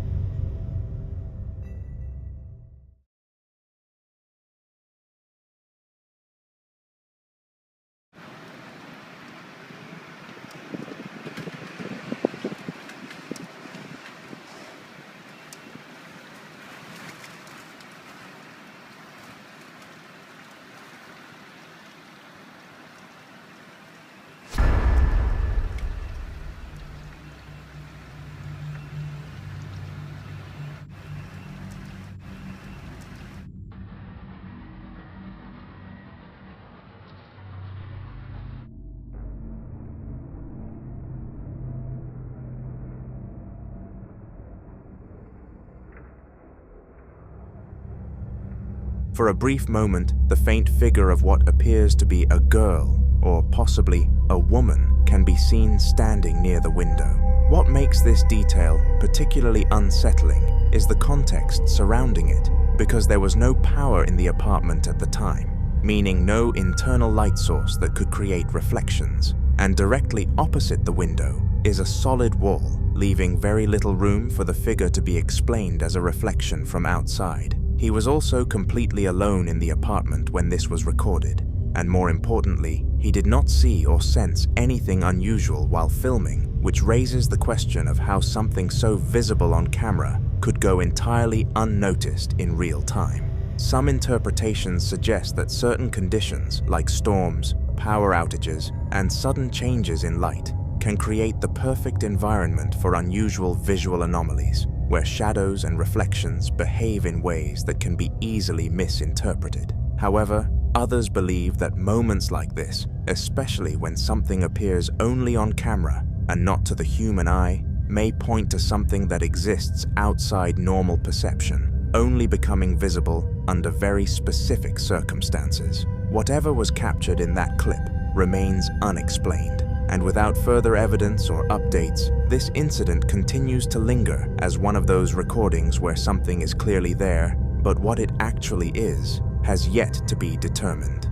For a brief moment, the faint figure of what appears to be a girl, or possibly a woman, can be seen standing near the window. What makes this detail particularly unsettling is the context surrounding it, because there was no power in the apartment at the time, meaning no internal light source that could create reflections, and directly opposite the window is a solid wall, leaving very little room for the figure to be explained as a reflection from outside. He was also completely alone in the apartment when this was recorded, and more importantly, he did not see or sense anything unusual while filming, which raises the question of how something so visible on camera could go entirely unnoticed in real time. Some interpretations suggest that certain conditions, like storms, power outages, and sudden changes in light, can create the perfect environment for unusual visual anomalies, where shadows and reflections behave in ways that can be easily misinterpreted. However, others believe that moments like this, especially when something appears only on camera and not to the human eye, may point to something that exists outside normal perception, only becoming visible under very specific circumstances. Whatever was captured in that clip remains unexplained. And without further evidence or updates, this incident continues to linger as one of those recordings where something is clearly there, but what it actually is has yet to be determined.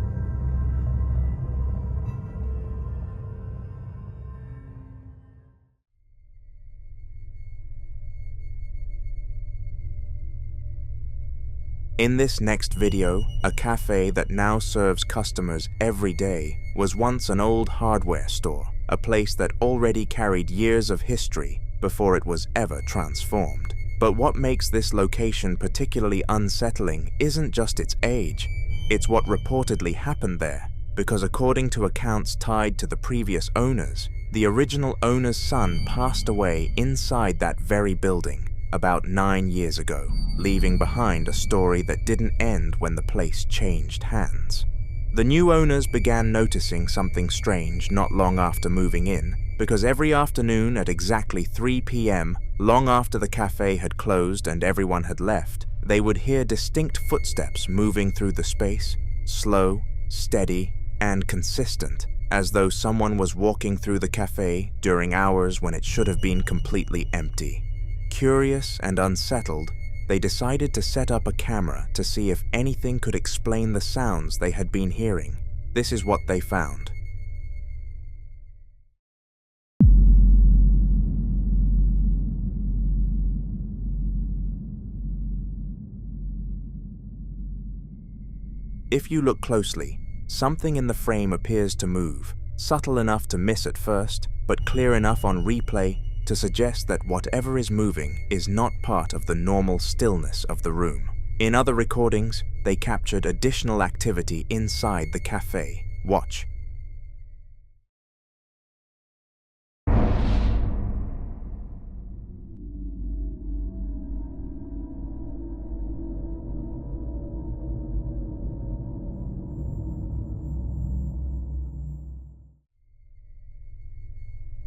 In this next video, a cafe that now serves customers every day was once an old hardware store, a place that already carried years of history before it was ever transformed. But what makes this location particularly unsettling isn't just its age, it's what reportedly happened there, because according to accounts tied to the previous owners, the original owner's son passed away inside that very building about 9 years ago, leaving behind a story that didn't end when the place changed hands. The new owners began noticing something strange not long after moving in, because every afternoon at exactly 3 p.m., long after the cafe had closed and everyone had left, they would hear distinct footsteps moving through the space, slow, steady, and consistent, as though someone was walking through the cafe during hours when it should have been completely empty. Curious and unsettled, they decided to set up a camera to see if anything could explain the sounds they had been hearing. This is what they found. If you look closely, something in the frame appears to move, subtle enough to miss at first, but clear enough on replay to suggest that whatever is moving is not part of the normal stillness of the room. In other recordings, they captured additional activity inside the cafe, Watch.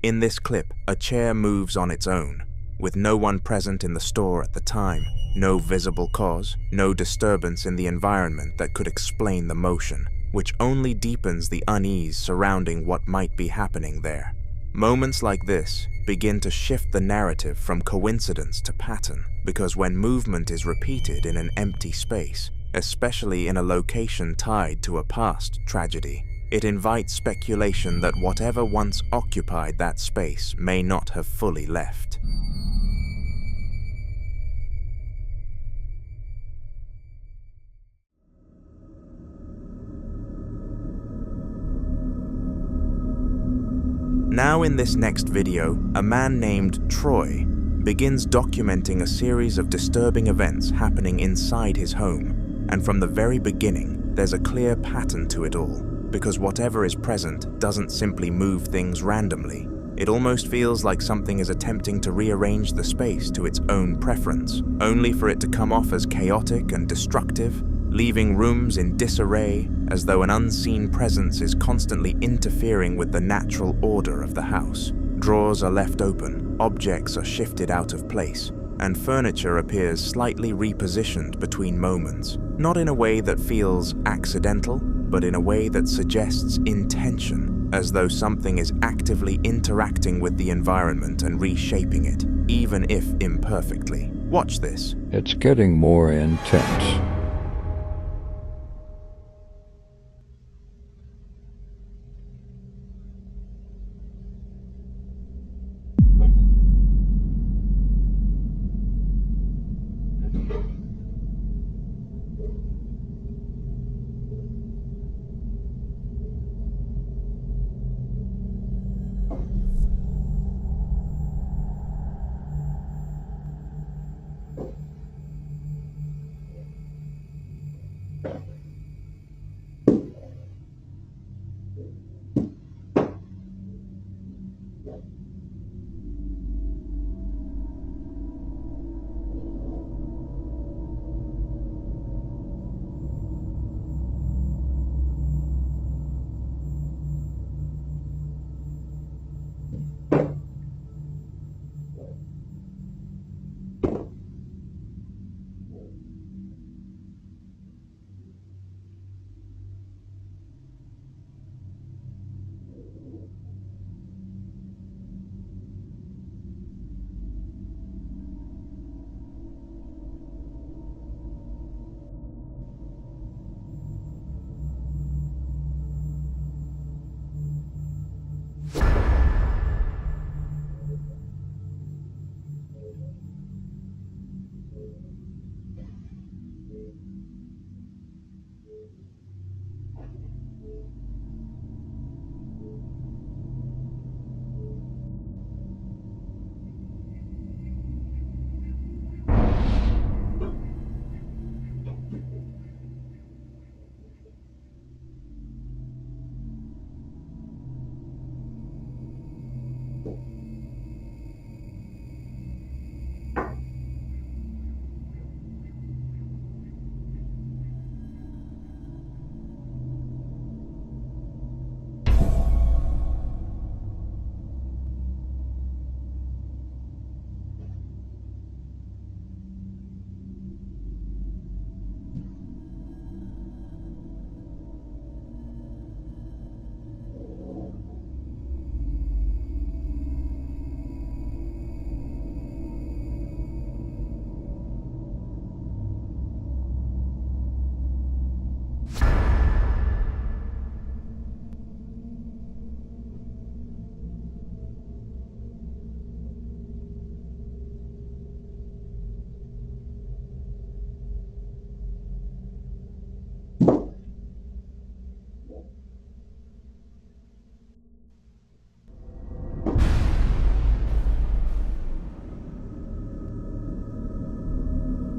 In this clip, a chair moves on its own, with no one present in the store at the time, no visible cause, no disturbance in the environment that could explain the motion, which only deepens the unease surrounding what might be happening there. Moments like this begin to shift the narrative from coincidence to pattern, because when movement is repeated in an empty space, especially in a location tied to a past tragedy, it invites speculation that whatever once occupied that space may not have fully left. Now in this next video, a man named Troy begins documenting a series of disturbing events happening inside his home, and from the very beginning, there's a clear pattern to it all. Because whatever is present doesn't simply move things randomly. It almost feels like something is attempting to rearrange the space to its own preference, only for it to come off as chaotic and destructive, leaving rooms in disarray as though an unseen presence is constantly interfering with the natural order of the house. Drawers are left open, objects are shifted out of place, and furniture appears slightly repositioned between moments, not in a way that feels accidental, but in a way that suggests intention, as though something is actively interacting with the environment and reshaping it, even if imperfectly. Watch this. It's getting more intense.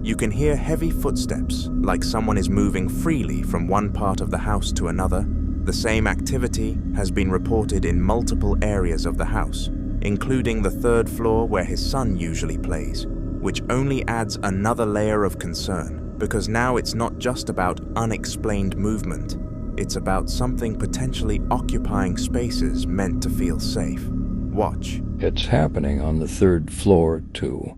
You can hear heavy footsteps, like someone is moving freely from one part of the house to another. The same activity has been reported in multiple areas of the house, including the third floor where his son usually plays, which only adds another layer of concern, because now it's not just about unexplained movement, it's about something potentially occupying spaces meant to feel safe. Watch. It's happening on the third floor, too.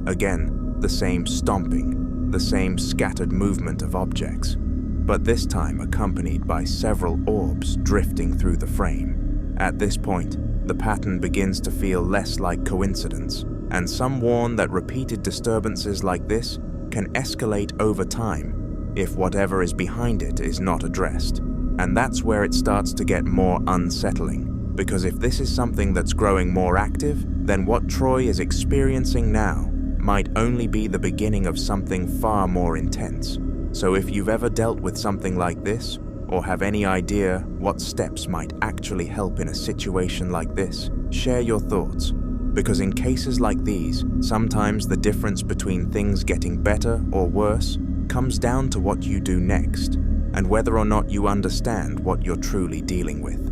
Again, the same stomping, the same scattered movement of objects, but this time accompanied by several orbs drifting through the frame. At this point, the pattern begins to feel less like coincidence, and some warn that repeated disturbances like this can escalate over time if whatever is behind it is not addressed. And that's where it starts to get more unsettling, because if this is something that's growing more active, then what Troy is experiencing now might only be the beginning of something far more intense. So if you've ever dealt with something like this, or have any idea what steps might actually help in a situation like this, share your thoughts. Because in cases like these, sometimes the difference between things getting better or worse comes down to what you do next, and whether or not you understand what you're truly dealing with.